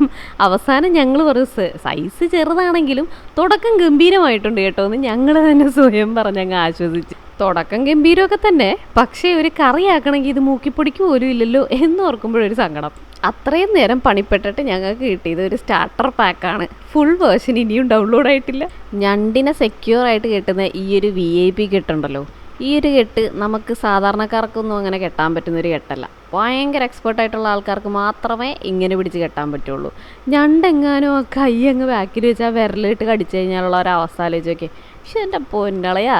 അവസാനം ഞങ്ങൾ പറയും സൈസ് ചെറുതാണെങ്കിലും തുടക്കം ഗംഭീരമായിട്ടുണ്ട് കേട്ടോ എന്ന് ഞങ്ങൾ തന്നെ സ്വയം പറഞ്ഞങ്ങ് ആശ്വസിച്ച്. തുടക്കം ഗംഭീരമൊക്കെ തന്നെ, പക്ഷേ ഒരു കറിയാക്കണമെങ്കിൽ ഇത് മൂക്കിപ്പൊടിക്ക് പോലും ഇല്ലല്ലോ എന്നോർക്കുമ്പോഴൊരു സങ്കടം. അത്രയും നേരം പണിപ്പെട്ടിട്ട് ഞങ്ങൾക്ക് കിട്ടിയത് ഒരു സ്റ്റാർട്ടർ പാക്കാണ്. ഫുൾ വേർഷൻ ഇനിയും ഡൗൺലോഡ് ആയിട്ടില്ല. ഞണ്ടിനെ സെക്യൂർ ആയിട്ട് കെട്ടുന്ന ഈ ഒരു VIP കെട്ടുണ്ടല്ലോ, ഈ ഒരു കെട്ട് നമുക്ക് സാധാരണക്കാർക്കൊന്നും അങ്ങനെ കെട്ടാൻ പറ്റുന്നൊരു കെട്ടല്ല. ഭയങ്കര എക്സ്പേർട്ടായിട്ടുള്ള ആൾക്കാർക്ക് മാത്രമേ ഇങ്ങനെ പിടിച്ച് കെട്ടാൻ പറ്റുള്ളൂ. ഞണ്ടെങ്ങാനും കൈ അങ്ങ് ബാക്കിൽ വെച്ചാൽ വിരലിട്ട് കടിച്ചു കഴിഞ്ഞാലുള്ള ഒരവസ്ഥ ആലോചിച്ചൊക്കെ. പക്ഷെ എൻ്റെ പൊന്നളയാ,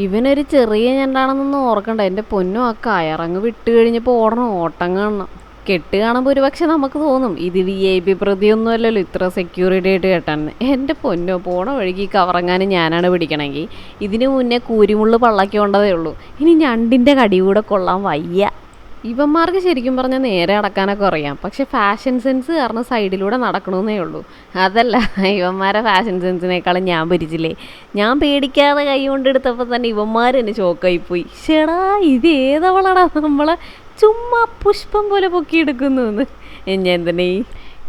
ഇവനൊരു ചെറിയ ഞണ്ടാണെന്നൊന്നും ഓർക്കണ്ട. എൻ്റെ പൊന്നും ആ കയറങ്ങ് വിട്ട് കഴിഞ്ഞപ്പോൾ ഓട്ടം കാണണം. കെട്ട് കാണുമ്പോൾ ഒരു പക്ഷെ നമുക്ക് തോന്നും ഇത് VIP പ്രതിയൊന്നും അല്ലല്ലോ ഇത്ര സെക്യൂരിറ്റി ആയിട്ട് കെട്ടാന്ന്. എൻ്റെ പൊന്നോ, പോണ വഴിക്ക് കവറങ്ങാനും ഞാനാണ് പിടിക്കണമെങ്കിൽ ഇതിന് മുന്നേ കൂരിമുള്ള് പള്ളക്കി കൊണ്ടതേ ഉള്ളൂ. ഇനി ഞണ്ടിൻ്റെ കടി കൂടെ കൊള്ളാൻ വയ്യ. ഇവന്മാർക്ക് ശരിക്കും പറഞ്ഞാൽ നേരെ നടക്കാനൊക്കെ അറിയാം, പക്ഷെ ഫാഷൻ സെൻസ് കാരണം സൈഡിലൂടെ നടക്കണമെന്നേ ഉള്ളൂ. അതല്ല, ഇവന്മാരെ ഫാഷൻ സെൻസിനേക്കാളും ഞാൻ പിരിച്ചില്ലേ. ഞാൻ പേടിക്കാതെ കൈ കൊണ്ടെടുത്തപ്പോൾ തന്നെ ഇവന്മാർ എന്നെ ഷോക്കായിപ്പോയി. ഷെടാ ഇത് ഏതവളടാ നമ്മളെ ചുമ്മാ പുഷ്പം പോലെ പൊക്കിയെടുക്കുന്നു എന്ന്. ഞാൻ തന്നെ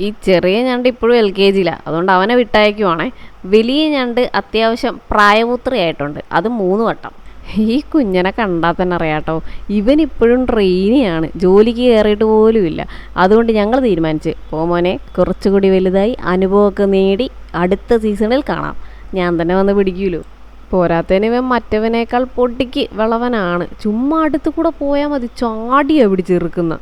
ഈ ചെറിയ ഞണ്ട് ഇപ്പോഴും LKGയിലാണ്, അതുകൊണ്ട് അവനെ വിട്ടയക്കുവാണേ. വലിയ ഞണ്ട് അത്യാവശ്യം പ്രായപൂത്രിയായിട്ടുണ്ട്, അത് 3 വട്ടം. ഈ കുഞ്ഞനെ കണ്ടാൽ തന്നെ അറിയാട്ടോ, ഇവൻ ഇപ്പോഴും ട്രെയിനിയാണ്, ജോലിക്ക് കയറിയിട്ട് പോലുമില്ല. അതുകൊണ്ട് ഞങ്ങൾ തീരുമാനിച്ച് പോമോനെ കുറച്ചുകൂടി വലുതായി അനുഭവമൊക്കെ നേടി അടുത്ത സീസണിൽ കാണാം, ഞാൻ തന്നെ വന്ന് പിടിക്കൂലോ. പോരാത്തതിന് ഇവൻ മറ്റവനേക്കാൾ പൊട്ടിക്ക് വിളവനാണ്. ചുമ്മാ അടുത്ത് കൂടെ പോയാൽ മതി, ചാടിയാണ് പിടിച്ചിറുക്കുന്ന.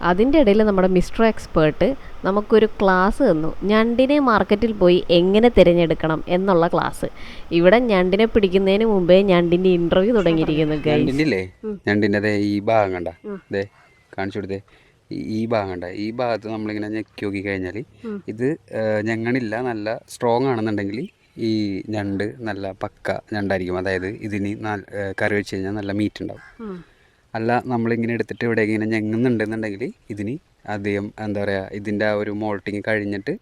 അതിൻ്റെ ഇടയിൽ നമ്മുടെ മിസ്റ്റർ എക്സ്പേർട്ട് നമുക്കൊരു ക്ലാസ് തന്നു, ഞണ്ടിനെ മാർക്കറ്റിൽ പോയി എങ്ങനെ തിരഞ്ഞെടുക്കണം എന്നുള്ള ക്ലാസ്. ഇവിടെ ഞണ്ടിനെ പിടിക്കുന്നതിന് മുമ്പേ ഞണ്ടിൻ്റെ ഇൻ്റർവ്യൂ തുടങ്ങിയിരിക്കുന്നു. ഞണ്ടിൻ്റെ ഈ ഭാഗം കണ്ട കാണിച്ചു കൊടുത്തേ, ഈ ഭാഗം കണ്ട, ഈ ഭാഗത്ത് നമ്മളിങ്ങനെ ഞെക്കി നോക്കി കഴിഞ്ഞാൽ ഇത് ഞങ്ങളില്ല നല്ല സ്ട്രോങ് ആണെന്നുണ്ടെങ്കിൽ ഈ ഞണ്ട് നല്ല പക്ക ഞണ്ടായിരിക്കും. അതായത് ഇതിന് കറി വെച്ച് കഴിഞ്ഞാൽ നല്ല മീറ്റ് ഉണ്ടാവും. അല്ല നമ്മളിങ്ങനെ എടുത്തിട്ട് ഇവിടെ ഇങ്ങനെ ഞെങ്ങുന്നുണ്ടെന്നുണ്ടെങ്കിൽ ഇതിന് അധികം എന്താ പറയുക, ഇതിൻ്റെ ആ ഒരു മോൾട്ടിങ് കഴിഞ്ഞിട്ട്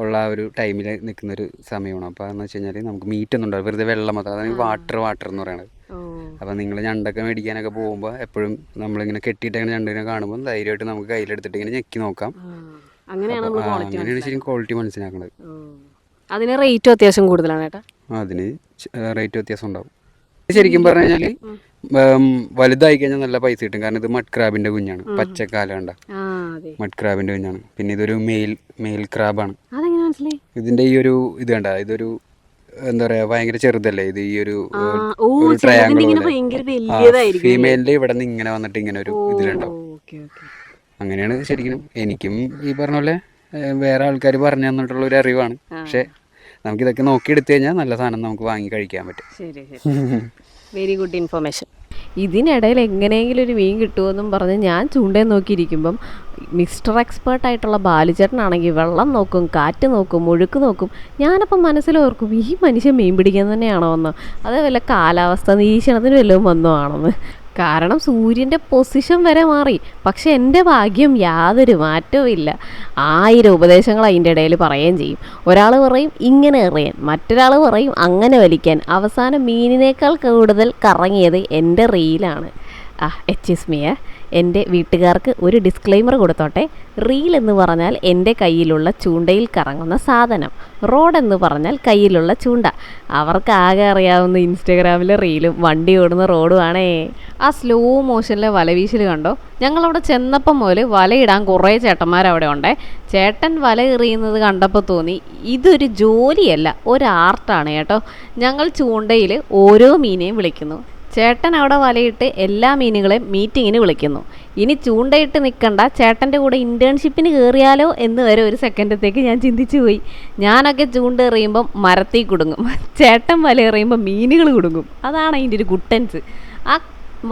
ഉള്ള ആ ഒരു ടൈമിൽ നിൽക്കുന്നൊരു സമയമാണ്. അപ്പോൾ എന്ന് വെച്ച് കഴിഞ്ഞാൽ നമുക്ക് മീറ്റ് ഒന്നും ഉണ്ടാവും, വെറുതെ വെള്ളം മാത്രം. അതാണ് വാട്ടർ എന്ന് പറയുന്നത്. അപ്പോൾ നിങ്ങൾ ഞണ്ടൊക്കെ മേടിക്കാനൊക്കെ പോകുമ്പോൾ എപ്പോഴും നമ്മളിങ്ങനെ കെട്ടിയിട്ടങ്ങനെ ഞണ്ടിനെ കാണുമ്പോൾ ധൈര്യമായിട്ട് നമുക്ക് കയ്യിലെടുത്തിട്ട് ഇങ്ങനെ ഞെക്കി നോക്കാം. അങ്ങനെയാണ് ശരിക്കും ക്വാളിറ്റി മനസ്സിലാക്കുന്നത്. അതിന് റേറ്റും അത്യാവശ്യം കൂടുതലാണ് കേട്ടോ. അതിന് റേറ്റ് വ്യത്യാസം ഉണ്ടാവും. ശരിക്കും പറഞ്ഞു കഴിഞ്ഞാൽ വലുതായി കഴിഞ്ഞാൽ നല്ല പൈസ കിട്ടും. കാരണം ഇത് മഡ് ക്രാബിന്റെ കുഞ്ഞാണ്, പച്ചക്കാല കണ്ട മഡ് ക്രാബിന്റെ കുഞ്ഞാണ്. പിന്നെ ഇതൊരു മെയിൽ ക്രാബാണ്. ഇതിന്റെ ഈ ഒരു ഇത് കണ്ട, ഇതൊരു എന്താ പറയാ ഭയങ്കര ചെറുതല്ലേ ഇത്, ഈ ഒരു ട്രയാങ്കിൾ ഫീമെയിലിന്റെ ഇവിടെ നിന്ന് ഇങ്ങനെ വന്നിട്ട് ഇങ്ങനെ ഒരു ഇതിലുണ്ടാവും. അങ്ങനെയാണ് ശരിക്കും. എനിക്കും ഈ പറഞ്ഞ പോലെ വേറെ ആൾക്കാർ പറഞ്ഞു തന്നിട്ടുള്ള ഒരു അറിവാണ്. പക്ഷെ നമുക്കിതൊക്കെ നോക്കിയെടുത്തു കഴിഞ്ഞാൽ നല്ല സാധനം നമുക്ക് വാങ്ങി കഴിക്കാൻ പറ്റും. Very good information. ഇതിനിടയിൽ എങ്ങനെയെങ്കിലും ഒരു മീൻ കിട്ടുമെന്നും പറഞ്ഞ് ഞാൻ ചൂണ്ടയിൽ നോക്കിയിരിക്കുമ്പം മിസ്റ്റർ എക്സ്പേർട്ടായിട്ടുള്ള ബാലുചേട്ടനാണെങ്കിൽ വെള്ളം നോക്കും, കാറ്റ് നോക്കും, ഒഴുക്ക് നോക്കും. ഞാനപ്പം മനസ്സിലോർക്കും ഈ മനുഷ്യൻ മീൻ പിടിക്കാൻ തന്നെയാണോ എന്ന്, അതേ വല്ല കാലാവസ്ഥ നിരീക്ഷണത്തിന് വല്ലതും വന്നോ ആണെന്ന്. കാരണം സൂര്യൻ്റെ പൊസിഷൻ വരെ മാറി. പക്ഷെ എൻ്റെ ഭാഗ്യം യാതൊരു മാറ്റവും ഇല്ല. 1000 ഉപദേശങ്ങൾ അതിൻ്റെ ഇടയിൽ പറയുകയും ചെയ്യും. ഒരാൾ പറയും ഇങ്ങനെ എറിയാൻ, മറ്റൊരാൾ പറയും അങ്ങനെ വലിക്കാൻ. അവസാനം മീനിനേക്കാൾ കൂടുതൽ കറങ്ങിയത് എൻ്റെ റീലാണ്. എക്സ്ക്യൂസ് എൻ്റെ വീട്ടുകാർക്ക് ഒരു ഡിസ്ക്ലെയിമർ കൊടുത്തോട്ടെ. റീൽ എന്ന് പറഞ്ഞാൽ എൻ്റെ കയ്യിലുള്ള ചൂണ്ടയിൽ കറങ്ങുന്ന സാധനം, റോഡ് എന്ന് പറഞ്ഞാൽ കയ്യിലുള്ള ചൂണ്ട. അവർക്ക് ആകെ അറിയാവുന്ന ഇൻസ്റ്റഗ്രാമിലെ റീലും വണ്ടി ഓടുന്ന റോഡുമാണേ. ആ സ്ലോ മോഷനിലെ വലവീശൽ കണ്ടോ? ഞങ്ങളവിടെ ചെന്നപ്പം മുതൽ വലയിടാൻ കുറേ ചേട്ടന്മാരവിടെ ഉണ്ടേ. ചേട്ടൻ വല എറിയുന്നത് കണ്ടപ്പോൾ തോന്നി ഇതൊരു ജോലിയല്ല, ഒരു ആർട്ടാണ് കേട്ടോ. ഞങ്ങൾ ചൂണ്ടയിൽ ഓരോ മീനെയും വിളിക്കുന്നു. ചേട്ടൻ അവിടെ വലയിട്ട് എല്ലാ മീനുകളെയും മീറ്റിങ്ങിന് വിളിക്കുന്നു. ഇനി ചൂണ്ടയിട്ട് നിൽക്കണ്ട, ചേട്ടൻ്റെ കൂടെ ഇൻറ്റേൺഷിപ്പിന് കയറിയാലോ എന്ന് വരെ ഒരു സെക്കൻഡത്തേക്ക് ഞാൻ ചിന്തിച്ചു പോയി. ഞാനൊക്കെ ചൂണ്ട എറിയുമ്പം മരത്തിൽ കുടുങ്ങും, ചേട്ടൻ വല എറിയുമ്പോൾ മീനുകൾ കുടുങ്ങും. അതാണ് അതിൻ്റെ ഒരു കുട്ടൻസ്. ആ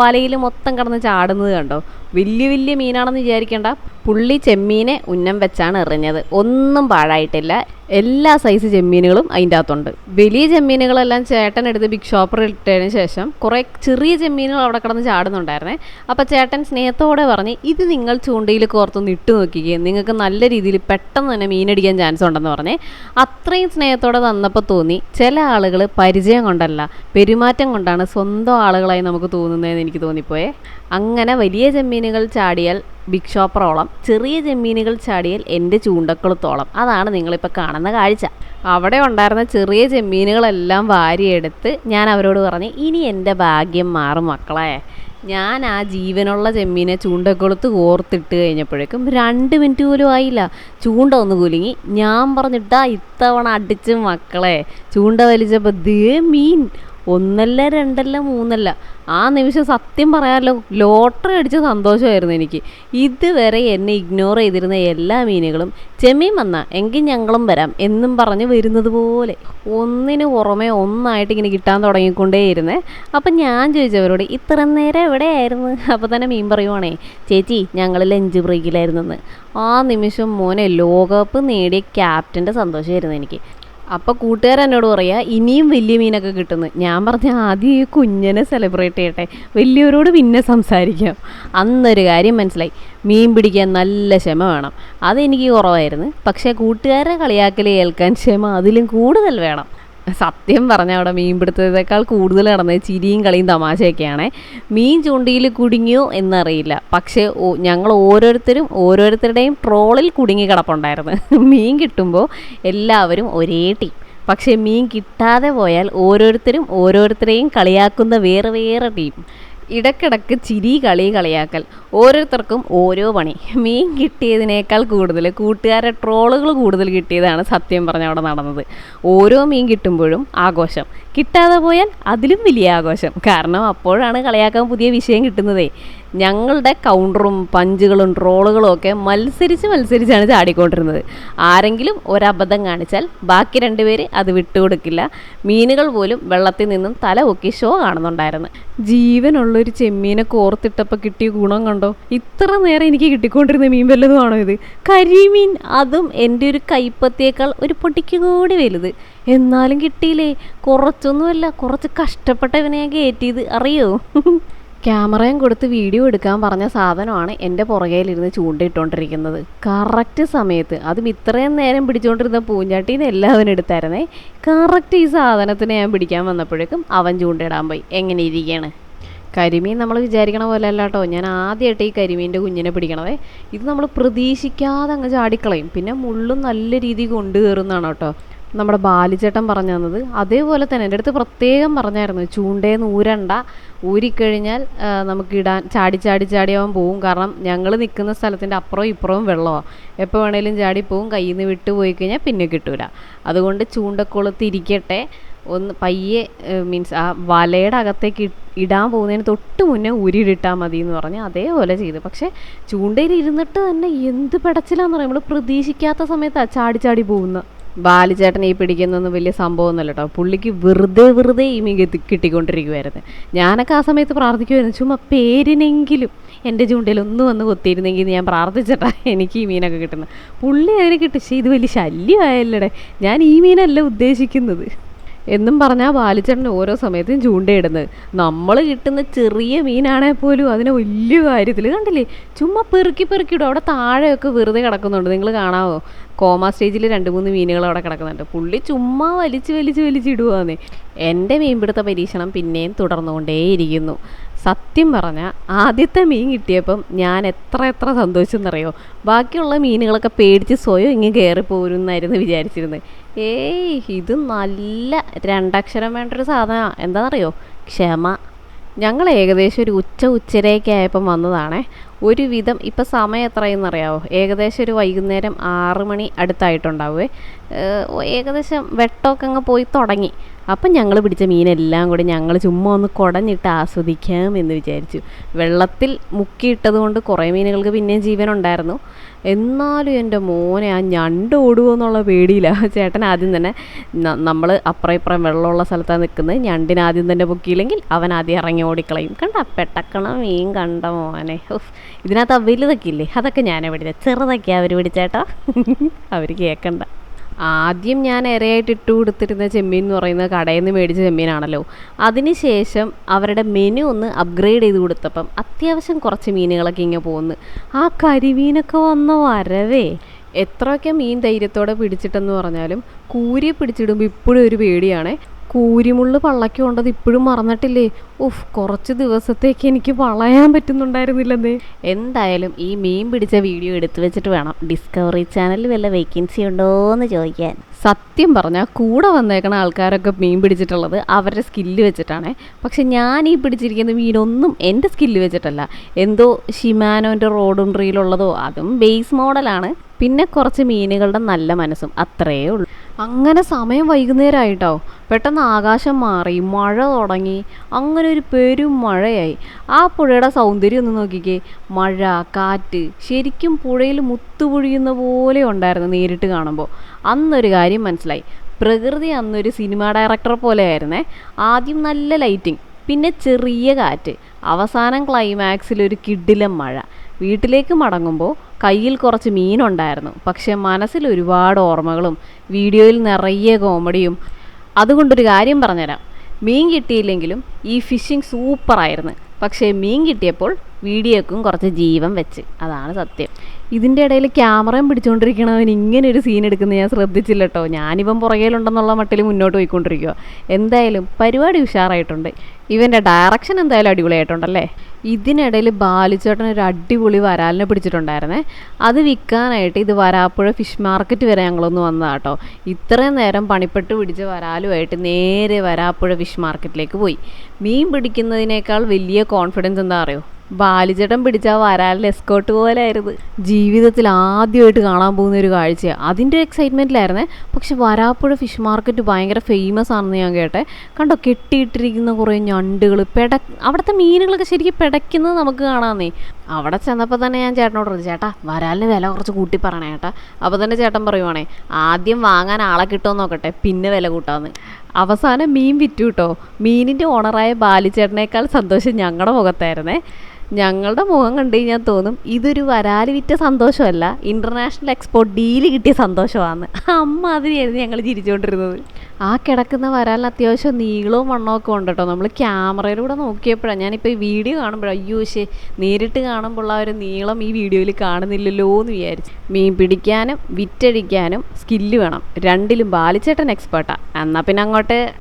വലയിൽ മൊത്തം കിടന്ന് ചാടുന്നത് കണ്ടോ? വലിയ വലിയ മീനാണെന്ന് വിചാരിക്കേണ്ട, പുള്ളി ചെമ്മീനെ ഉന്നം വെച്ചാണ് എറിഞ്ഞത്. ഒന്നും പാഴായിട്ടില്ല. എല്ലാ സൈസ് ചെമ്മീനുകളും അതിൻ്റെ അകത്തുണ്ട്. വലിയ ചെമ്മീനുകളെല്ലാം ചേട്ടൻ എടുത്ത് ബിഗ് ഷോപ്പർ ഇട്ടതിന് ശേഷം കുറേ ചെറിയ ചെമ്മീനുകൾ അവിടെ കിടന്ന് ചാടുന്നുണ്ടായിരുന്നേ. അപ്പോൾ ചേട്ടൻ സ്നേഹത്തോടെ പറഞ്ഞ് ഇത് നിങ്ങൾ ചൂണ്ടയിൽ കോർത്തൊന്ന് ഇട്ട് നോക്കിക്കുകയും നിങ്ങൾക്ക് നല്ല രീതിയിൽ പെട്ടെന്ന് തന്നെ മീനടിക്കാൻ ചാൻസ് ഉണ്ടെന്ന് പറഞ്ഞേ. അത്രയും സ്നേഹത്തോടെ തന്നപ്പോൾ തോന്നി ചില ആളുകൾ പരിചയം കൊണ്ടല്ല പെരുമാറ്റം കൊണ്ടാണ് സ്വന്തം ആളുകളായി നമുക്ക് തോന്നുന്നതെന്ന് എനിക്ക് തോന്നിപ്പോയേ. അങ്ങനെ വലിയ ചെമ്മീനുകൾ ചാടിയാൽ ബിഗ് ഷോപ്പറോളം, ചെറിയ ചെമ്മീനുകൾ ചാടിയാൽ എൻ്റെ ചൂണ്ടക്കുളത്തോളം. അതാണ് നിങ്ങളിപ്പോൾ കാണുന്ന കാഴ്ച. അവിടെ ഉണ്ടായിരുന്ന ചെറിയ ചെമ്മീനുകളെല്ലാം വാരിയെടുത്ത് ഞാൻ അവരോട് പറഞ്ഞ് ഇനി എൻ്റെ ഭാഗ്യം മാറും മക്കളെ. ഞാൻ ആ ജീവനുള്ള ചെമ്മീനെ ചൂണ്ടക്കുളത്ത് കോർത്തിട്ട് കഴിഞ്ഞപ്പോഴേക്കും 2 മിനിറ്റ് പോലും ആയില്ല, ചൂണ്ട ഒന്ന് കുലുങ്ങി. ഞാൻ പറഞ്ഞിട്ടാ ഇത്തവണ അടിച്ച് മക്കളെ. ചൂണ്ട വലിച്ചപ്പോൾ ദേ മീൻ, 1 അല്ല 2 അല്ല 3 അല്ല. ആ നിമിഷം സത്യം പറയാമല്ലോ ലോട്ടറി അടിച്ച സന്തോഷമായിരുന്നു എനിക്ക്. ഇതുവരെ എന്നെ ഇഗ്നോർ ചെയ്തിരുന്ന എല്ലാ മീനുകളും ചെമ്മീൻ വന്നാ എങ്കിൽ ഞങ്ങളും വരാം എന്നും പറഞ്ഞ് വരുന്നത് പോലെ ഒന്നിന് പുറമെ ഒന്നായിട്ട് ഇങ്ങനെ കിട്ടാൻ തുടങ്ങിക്കൊണ്ടേയിരുന്നേ. അപ്പം ഞാൻ ചോദിച്ചവരോട് ഇത്ര നേരം എവിടെയായിരുന്നു? അപ്പോൾ തന്നെ മീൻ പറയുവാണേ, ചേച്ചി ഞങ്ങൾ ലഞ്ച് ബ്രേക്കിലായിരുന്നെന്ന്. ആ നിമിഷം മോനെ ലോകകപ്പ് നേടിയ ക്യാപ്റ്റൻ്റെ സന്തോഷമായിരുന്നു എനിക്ക്. അപ്പോൾ കൂട്ടുകാരെന്നോട് പറയുക ഇനിയും വലിയ മീനൊക്കെ കിട്ടുന്നു. ഞാൻ പറഞ്ഞ ആദ്യം ഈ കുഞ്ഞിനെ സെലിബ്രേറ്റ് ചെയ്യട്ടെ, വലിയവരോട് പിന്നെ സംസാരിക്കാം. അന്നൊരു കാര്യം മനസ്സിലായി, മീൻ പിടിക്കാൻ നല്ല ക്ഷമ വേണം. അതെനിക്ക് കുറവായിരുന്നു. പക്ഷേ കൂട്ടുകാരെ കളിയാക്കൽ കേൾക്കാൻ ക്ഷമ അതിലും കൂടുതൽ വേണം. സത്യം പറഞ്ഞാൽ അവിടെ മീൻ പിടുത്തത്തേക്കാൾ കൂടുതൽ നടന്നത് ചിരിയും കളിയും തമാശയൊക്കെയാണ്. മീൻ ചൂണ്ടിയിൽ കുടുങ്ങിയോ എന്നറിയില്ല, പക്ഷേ ഞങ്ങൾ ഓരോരുത്തരുടെയും ട്രോളിൽ കുടുങ്ങി കിടപ്പുണ്ടായിരുന്നു. മീൻ കിട്ടുമ്പോൾ എല്ലാവരും ഒരേ ടീം. പക്ഷേ മീൻ കിട്ടാതെ പോയാൽ ഓരോരുത്തരും ഓരോരുത്തരെയും കളിയാക്കുന്ന വേറെ വേറെ ടീം. ഇടക്കിടക്ക് ചിരി കളിയാക്കൽ, ഓരോരുത്തർക്കും ഓരോ പണി. മീൻ കിട്ടിയതിനേക്കാൾ കൂടുതൽ കൂട്ടുകാരെ ട്രോളുകൾ കൂടുതൽ കിട്ടിയതാണ് സത്യം പറഞ്ഞ അവിടെ നടന്നത്. ഓരോ മീൻ കിട്ടുമ്പോഴും ആഘോഷം, കിട്ടാതെ പോയാൽ അതിലും വലിയ ആഘോഷം. കാരണം അപ്പോഴാണ് കളിയാക്കാൻ പുതിയ വിഷയം കിട്ടുന്നതേ. ഞങ്ങളുടെ കൗണ്ടറും പഞ്ചുകളും ട്രോളുകളും ഒക്കെ മത്സരിച്ചാണ് ചാടിക്കൊണ്ടിരുന്നത്. ആരെങ്കിലും ഒരബദ്ധം കാണിച്ചാൽ ബാക്കി രണ്ടുപേര് അത് വിട്ടുകൊടുക്കില്ല. മീനുകൾ പോലും വെള്ളത്തിൽ നിന്നും തല പൊക്കി ഷോ കാണുന്നുണ്ടായിരുന്നു. ജീവനുള്ളൊരു ചെമ്മീനെ കോർത്തിട്ടപ്പോൾ കിട്ടിയ ഗുണം കണ്ടോ? ഇത്ര നേരം എനിക്ക് കിട്ടിക്കൊണ്ടിരുന്ന മീൻ വല്ലതും ആണോ ഇത്? കരിമീൻ, അതും എൻ്റെ ഒരു കൈപ്പത്തിയേക്കാൾ ഒരു പൊട്ടിക്ക് കൂടി വലുത്. എന്നാലും കിട്ടിയില്ലേ. കുറച്ചൊന്നുമല്ല, കുറച്ച് കഷ്ടപ്പെട്ടവനെ ഞാൻ കയറ്റിയത്, അറിയോ? ക്യാമറയും കൊടുത്ത് വീഡിയോ എടുക്കാൻ പറഞ്ഞ സാധനമാണ് എൻ്റെ പുറകയിലിരുന്ന് ചൂണ്ടയിട്ടുകൊണ്ടിരിക്കുന്നത്. കറക്റ്റ് സമയത്ത്, അതും ഇത്രയും നേരം പിടിച്ചുകൊണ്ടിരുന്ന പൂഞ്ചാട്ടീന്ന് എല്ലാവരും എടുത്തായിരുന്നേ. കറക്റ്റ് ഈ സാധനത്തിനെ ഞാൻ പിടിക്കാൻ വന്നപ്പോഴേക്കും അവൻ ചൂണ്ടയിടാൻ പോയി. എങ്ങനെ ഇരിക്കുകയാണ് കരിമീൻ? നമ്മൾ വിചാരിക്കണ പോലെ അല്ല കേട്ടോ. ഞാൻ ആദ്യമായിട്ട് ഈ കരിമീൻ്റെ കുഞ്ഞിനെ പിടിക്കണതേ. ഇത് നമ്മൾ പ്രതീക്ഷിക്കാതെ അങ്ങ് ചാടിക്കളയും. പിന്നെ മുള്ളും നല്ല രീതിയിൽ കൊണ്ടുകയറുന്നതാണ് കേട്ടോ നമ്മുടെ ബാലിച്ചേട്ടൻ പറഞ്ഞു തന്നത്. അതേപോലെ തന്നെ എൻ്റെ അടുത്ത് പ്രത്യേകം പറഞ്ഞായിരുന്നു, ചൂണ്ടേന്ന് ഊരണ്ട, ഊരിക്കഴിഞ്ഞാൽ നമുക്ക് ചാടി അവൻ പോവും. കാരണം ഞങ്ങൾ നിൽക്കുന്ന സ്ഥലത്തിൻ്റെ അപ്പുറവും ഇപ്പുറവും വെള്ളമാണ്. എപ്പോൾ വേണേലും ചാടിപ്പോവും. കയ്യിൽ നിന്ന് വിട്ടു പോയി കഴിഞ്ഞാൽ പിന്നെ കിട്ടൂല. അതുകൊണ്ട് ചൂണ്ടക്കുളത്തിരിക്കട്ടെ, ഒന്ന് പയ്യെ മീൻസ് ആ വലയുടെ അകത്തേക്ക് ഇടാൻ പോകുന്നതിന് തൊട്ട് മുന്നേ ഊരിയിട്ടാൽ മതി എന്ന് പറഞ്ഞ് അതേപോലെ ചെയ്തു. പക്ഷേ ചൂണ്ടയിൽ ഇരുന്നിട്ട് തന്നെ എന്ത് പിടച്ചിലാന്ന് പറയാം. നമ്മൾ പ്രതീക്ഷിക്കാത്ത സമയത്താണ് ചാടി പോകുന്ന. ബാലിച്ചേട്ടൻ ഈ പിടിക്കുന്നൊന്നും വലിയ സംഭവമൊന്നുമല്ല കേട്ടോ. പുള്ളിക്ക് വെറുതെ ഈ മീൻ കിട്ടിക്കൊണ്ടിരിക്കുമായിരുന്നു. ഞാനൊക്കെ ആ സമയത്ത് പ്രാർത്ഥിക്കുമായിരുന്നു, ചുമ്മാ പേരിനെങ്കിലും എൻ്റെ ചൂണ്ടയിൽ ഒന്ന് വന്ന് കൊത്തിയിരുന്നെങ്കിൽ ഞാൻ പ്രാർത്ഥിച്ചിട്ടാ എനിക്ക് ഈ മീനൊക്കെ കിട്ടുന്നത്. പുള്ളി അതിനെ കിട്ടും. പക്ഷേ ഇത് വലിയ ശല്യമായല്ലേ, ഞാൻ ഈ മീനല്ല ഉദ്ദേശിക്കുന്നത് എന്നും പറഞ്ഞാൽ ബാലിച്ചേട്ടൻ ഓരോ സമയത്തും ചൂണ്ടയിടുന്നത്. നമ്മൾ കിട്ടുന്ന ചെറിയ മീനാണെങ്കിൽ പോലും അതിനെ വലിയ കാര്യത്തിൽ കണ്ടില്ലേ, ചുമ്മാ പെറുക്കിയിടും. അവിടെ താഴെയൊക്കെ വെറുതെ കിടക്കുന്നുണ്ട്, നിങ്ങൾ കാണാമോ? കോമ സ്റ്റേജിൽ 2-3 മീനുകൾ അവിടെ കിടക്കുന്നുണ്ട്. പുള്ളി ചുമ്മാ വലിച്ചിടുവാന്നേ. എൻ്റെ മീൻപിടുത്ത പരീക്ഷണം പിന്നെയും തുടർന്നുകൊണ്ടേയിരിക്കുന്നു. സത്യം പറഞ്ഞാൽ ആദ്യത്തെ മീൻ കിട്ടിയപ്പം ഞാൻ എത്ര സന്തോഷിച്ചെന്നറിയോ? ബാക്കിയുള്ള മീനുകളൊക്കെ പേടിച്ച് സ്വയം ഇങ്ങനെ കയറിപ്പോരുന്നായിരുന്നു വിചാരിച്ചിരുന്നത്. ഇത് നല്ല 2 അക്ഷരം വേണ്ടൊരു സാധനമാണ്. എന്താണെന്നറിയോ? ക്ഷമ. ഞങ്ങൾ ഏകദേശം ഒരു ഉച്ചരയൊക്കെ ആയപ്പം വന്നതാണേ. ഒരുവിധം ഇപ്പം സമയം എത്രയെന്നറിയാവോ? ഏകദേശം ഒരു വൈകുന്നേരം 6 മണി അടുത്തായിട്ടുണ്ടാവുമേ. ഏകദേശം വെട്ടമൊക്കെ അങ്ങ് പോയി തുടങ്ങി. അപ്പം ഞങ്ങൾ പിടിച്ച മീനെല്ലാം കൂടി ഞങ്ങൾ ചുമ്മാ ഒന്ന് കുടഞ്ഞിട്ട് ആസ്വദിക്കാം എന്ന് വിചാരിച്ചു. വെള്ളത്തിൽ മുക്കിയിട്ടത് കൊണ്ട് കുറേ മീനുകൾക്ക് പിന്നെയും ജീവനുണ്ടായിരുന്നു. എന്നാലും എൻ്റെ മോനെ ആ ഞണ്ട് ഓടുമോ എന്നുള്ള പേടിയില്ല. ചേട്ടൻ ആദ്യം തന്നെ, നമ്മൾ അപ്പുറം വെള്ളമുള്ള സ്ഥലത്താണ് നിൽക്കുന്നത്, ഞണ്ടിന് ആദ്യം തന്നെ പൊക്കിയില്ലെങ്കിൽ അവൻ ആദ്യം ഇറങ്ങി ഓടിക്കളയും. പെട്ടക്കണം മീൻ കണ്ട മോനെ. ഇതിനകത്ത് വലുതൊക്കെ ഇല്ലേ, അതൊക്കെ ഞാനേ പിടിച്ചത്. ചെറുതൊക്കെ അവർ പിടിച്ചേട്ടാ, അവർ കേൾക്കണ്ട. ആദ്യം ഞാൻ ഇരയായിട്ട് ഇട്ട് കൊടുത്തിരുന്ന ചെമ്മീൻ എന്ന് പറയുന്നത് കടയിൽ നിന്ന് മേടിച്ച ചെമ്മീനാണല്ലോ. അതിനുശേഷം അവരുടെ മെനു ഒന്ന് അപ്ഗ്രേഡ് ചെയ്ത് കൊടുത്തപ്പം അത്യാവശ്യം കുറച്ച് മീനുകളൊക്കെ ഇങ്ങനെ പോകുന്നു. ആ കരിമീനൊക്കെ വന്ന വരവേ, എത്രയൊക്കെ മീൻ ധൈര്യത്തോടെ പിടിച്ചിട്ടെന്ന് പറഞ്ഞാലും കൂരിയെ പിടിച്ചിടുമ്പോൾ ഇപ്പോഴും ഒരു പേടിയാണേ. കൂരിമുള്ള് പള്ളയ്ക്ക് കൊണ്ടത് ഇപ്പോഴും മറന്നിട്ടില്ലേ? കുറച്ച് ദിവസത്തേക്ക് എനിക്ക് വളയാൻ പറ്റുന്നുണ്ടായിരുന്നില്ലെന്നേ. എന്തായാലും ഈ മീൻ പിടിച്ച വീഡിയോ എടുത്തു വെച്ചിട്ട് വേണം ഡിസ്കവറി ചാനലിൽ വല്ല വേക്കൻസി ഉണ്ടോ എന്ന് ചോദിക്കാൻ. സത്യം പറഞ്ഞാൽ കൂടെ വന്നേക്കണ ആൾക്കാരൊക്കെ മീൻ പിടിച്ചിട്ടുള്ളത് അവരുടെ സ്കില്ല് വെച്ചിട്ടാണേ. പക്ഷെ ഞാൻ ഈ പിടിച്ചിരിക്കുന്ന മീനൊന്നും എൻ്റെ സ്കില്ല് വെച്ചിട്ടല്ല. എന്തോ ഷിമാനോൻ്റെ റോഡും റീലുള്ളതോ, അതും ബേസ് മോഡലാണ്. പിന്നെ കുറച്ച് മീനുകളുടെ നല്ല മനസ്സും, അത്രയേ ഉള്ളൂ. അങ്ങനെ സമയം വൈകുന്നേരമായിട്ടോ. പെട്ടെന്ന് ആകാശം മാറി, മഴ തുടങ്ങി. അങ്ങനെ ഒരു പെരും മഴയായി. ആ പുഴയുടെ സൗന്ദര്യം ഒന്ന് നോക്കിക്കേ. മഴ, കാറ്റ്, ശരിക്കും പുഴയിൽ മുത്തുപൊഴിയുന്ന പോലെ ഉണ്ടായിരുന്നു നേരിട്ട് കാണുമ്പോൾ. അന്നൊരു കാര്യം മനസ്സിലായി, പ്രകൃതി അന്നൊരു സിനിമ ഡയറക്ടർ പോലെ ആയിരുന്നേ. ആദ്യം നല്ല ലൈറ്റിങ്, പിന്നെ ചെറിയ കാറ്റ്, അവസാനം ക്ലൈമാക്സിലൊരു കിടിലം മഴ. വീട്ടിലേക്ക് മടങ്ങുമ്പോൾ കയ്യിൽ കുറച്ച് മീനുണ്ടായിരുന്നു, പക്ഷെ മനസ്സിൽ ഒരുപാട് ഓർമ്മകളും വീഡിയോയിൽ നിറയെ കോമഡിയും. അതുകൊണ്ടൊരു കാര്യം പറഞ്ഞുതരാം, മീൻ കിട്ടിയില്ലെങ്കിലും ഈ ഫിഷിംഗ് സൂപ്പറായിരുന്നു. പക്ഷേ മീൻ കിട്ടിയപ്പോൾ വീഡിയോക്കും കുറച്ച് ജീവൻ വെച്ച്, അതാണ് സത്യം. ഇതിൻ്റെ ഇടയിൽ ക്യാമറയും പിടിച്ചുകൊണ്ടിരിക്കണവൻ ഇങ്ങനെ ഒരു സീൻ എടുക്കുന്നത് ഞാൻ ശ്രദ്ധിച്ചില്ല കേട്ടോ. ഞാനിവൻ പുറകിലുണ്ടെന്നുള്ള മട്ടിൽ മുന്നോട്ട് പോയിക്കൊണ്ടിരിക്കുക. എന്തായാലും പരിപാടി ഉഷാറായിട്ടുണ്ട്. ഇവൻ്റെ ഡയറക്ഷൻ എന്തായാലും അടിപൊളിയായിട്ടുണ്ടല്ലേ. ഇതിനിടയിൽ ബാലുച്ചേട്ടൻ ഒരു അടിപൊളി വരാലിനെ പിടിച്ചിട്ടുണ്ടായിരുന്നേ. അത് വിൽക്കാനായിട്ട് ഇത് വരാപ്പുഴ ഫിഷ് മാർക്കറ്റ് വരെ ഞങ്ങളൊന്ന് വന്നതാട്ടോ. ഇത്രയും നേരം പണിപ്പെട്ട് പിടിച്ച വരാലുമായിട്ട് നേരെ വരാപ്പുഴ ഫിഷ് മാർക്കറ്റിലേക്ക് പോയി. മീൻ പിടിക്കുന്നതിനേക്കാൾ വലിയ കോൺഫിഡൻസ് എന്താ അറിയോ, ബാലിച്ചേട്ടൻ പിടിച്ച വരാലിൻ്റെ എസ്കോട്ട് പോലെ ആയിരുന്നു. ജീവിതത്തിൽ ആദ്യമായിട്ട് കാണാൻ പോകുന്ന ഒരു കാഴ്ചയാണ്. അതിൻ്റെ എക്സൈറ്റ്മെൻറ്റിലായിരുന്നേ. പക്ഷെ വരാപ്പുഴ ഫിഷ് മാർക്കറ്റ് ഭയങ്കര ഫേമസ് ആണെന്ന് ഞാൻ കേട്ടെ. കണ്ടോ, കെട്ടിയിട്ടിരിക്കുന്ന കുറേ ഞണ്ടുകൾ, അവിടുത്തെ മീനുകളൊക്കെ ശരിക്കും പിടയ്ക്കുന്നത് നമുക്ക് കാണാമെന്നേ. അവിടെ ചെന്നപ്പോൾ തന്നെ ഞാൻ ചേട്ടനോട് പറഞ്ഞു, ചേട്ടാ വരാലിന് വില കുറച്ച് കൂട്ടി പറയണേ ചേട്ടാ. അപ്പോൾ തന്നെ ചേട്ടൻ പറയുവാണേ, ആദ്യം വാങ്ങാൻ ആളെ കിട്ടുമെന്ന് നോക്കട്ടെ, പിന്നെ വില കൂട്ടാമെന്ന്. അവസാനം മീൻ വിറ്റു കേട്ടോ. മീനിൻ്റെ ഓണറായ ബാലിച്ചേട്ടനേക്കാൾ സന്തോഷം ഞങ്ങളുടെ മുഖത്തായിരുന്നേ. ഞങ്ങളുടെ മുഖം കണ്ടു കഴിഞ്ഞാൽ തോന്നും ഇതൊരു വരാല് വിറ്റ സന്തോഷമല്ല, ഇൻ്റർനാഷണൽ എക്സ്പോർട്ട് ഡീല് കിട്ടിയ സന്തോഷമാണ്. അതിനായിരുന്നു ഞങ്ങൾ ചിരിച്ചുകൊണ്ടിരുന്നത്. ആ കിടക്കുന്ന വരാലിന് അത്യാവശ്യം നീളവും വണ്ണമൊക്കെ ഉണ്ട് കേട്ടോ. നമ്മൾ ക്യാമറയിലൂടെ നോക്കിയപ്പോഴാണ്, ഞാനിപ്പോൾ ഈ വീഡിയോ കാണുമ്പോഴാണ് അയ്യോ നേരിട്ട് കാണുമ്പോൾ ആ ഒരു നീളം ഈ വീഡിയോയിൽ കാണുന്നില്ലല്ലോ എന്ന് വിചാരിച്ചു. മീൻ പിടിക്കാനും വിറ്റഴിക്കാനും സ്കില്ല് വേണം. രണ്ടിലും ബാലിച്ചേട്ടൻ എക്സ്പേർട്ടാണ്. എന്നാൽ പിന്നെ അങ്ങോട്ട്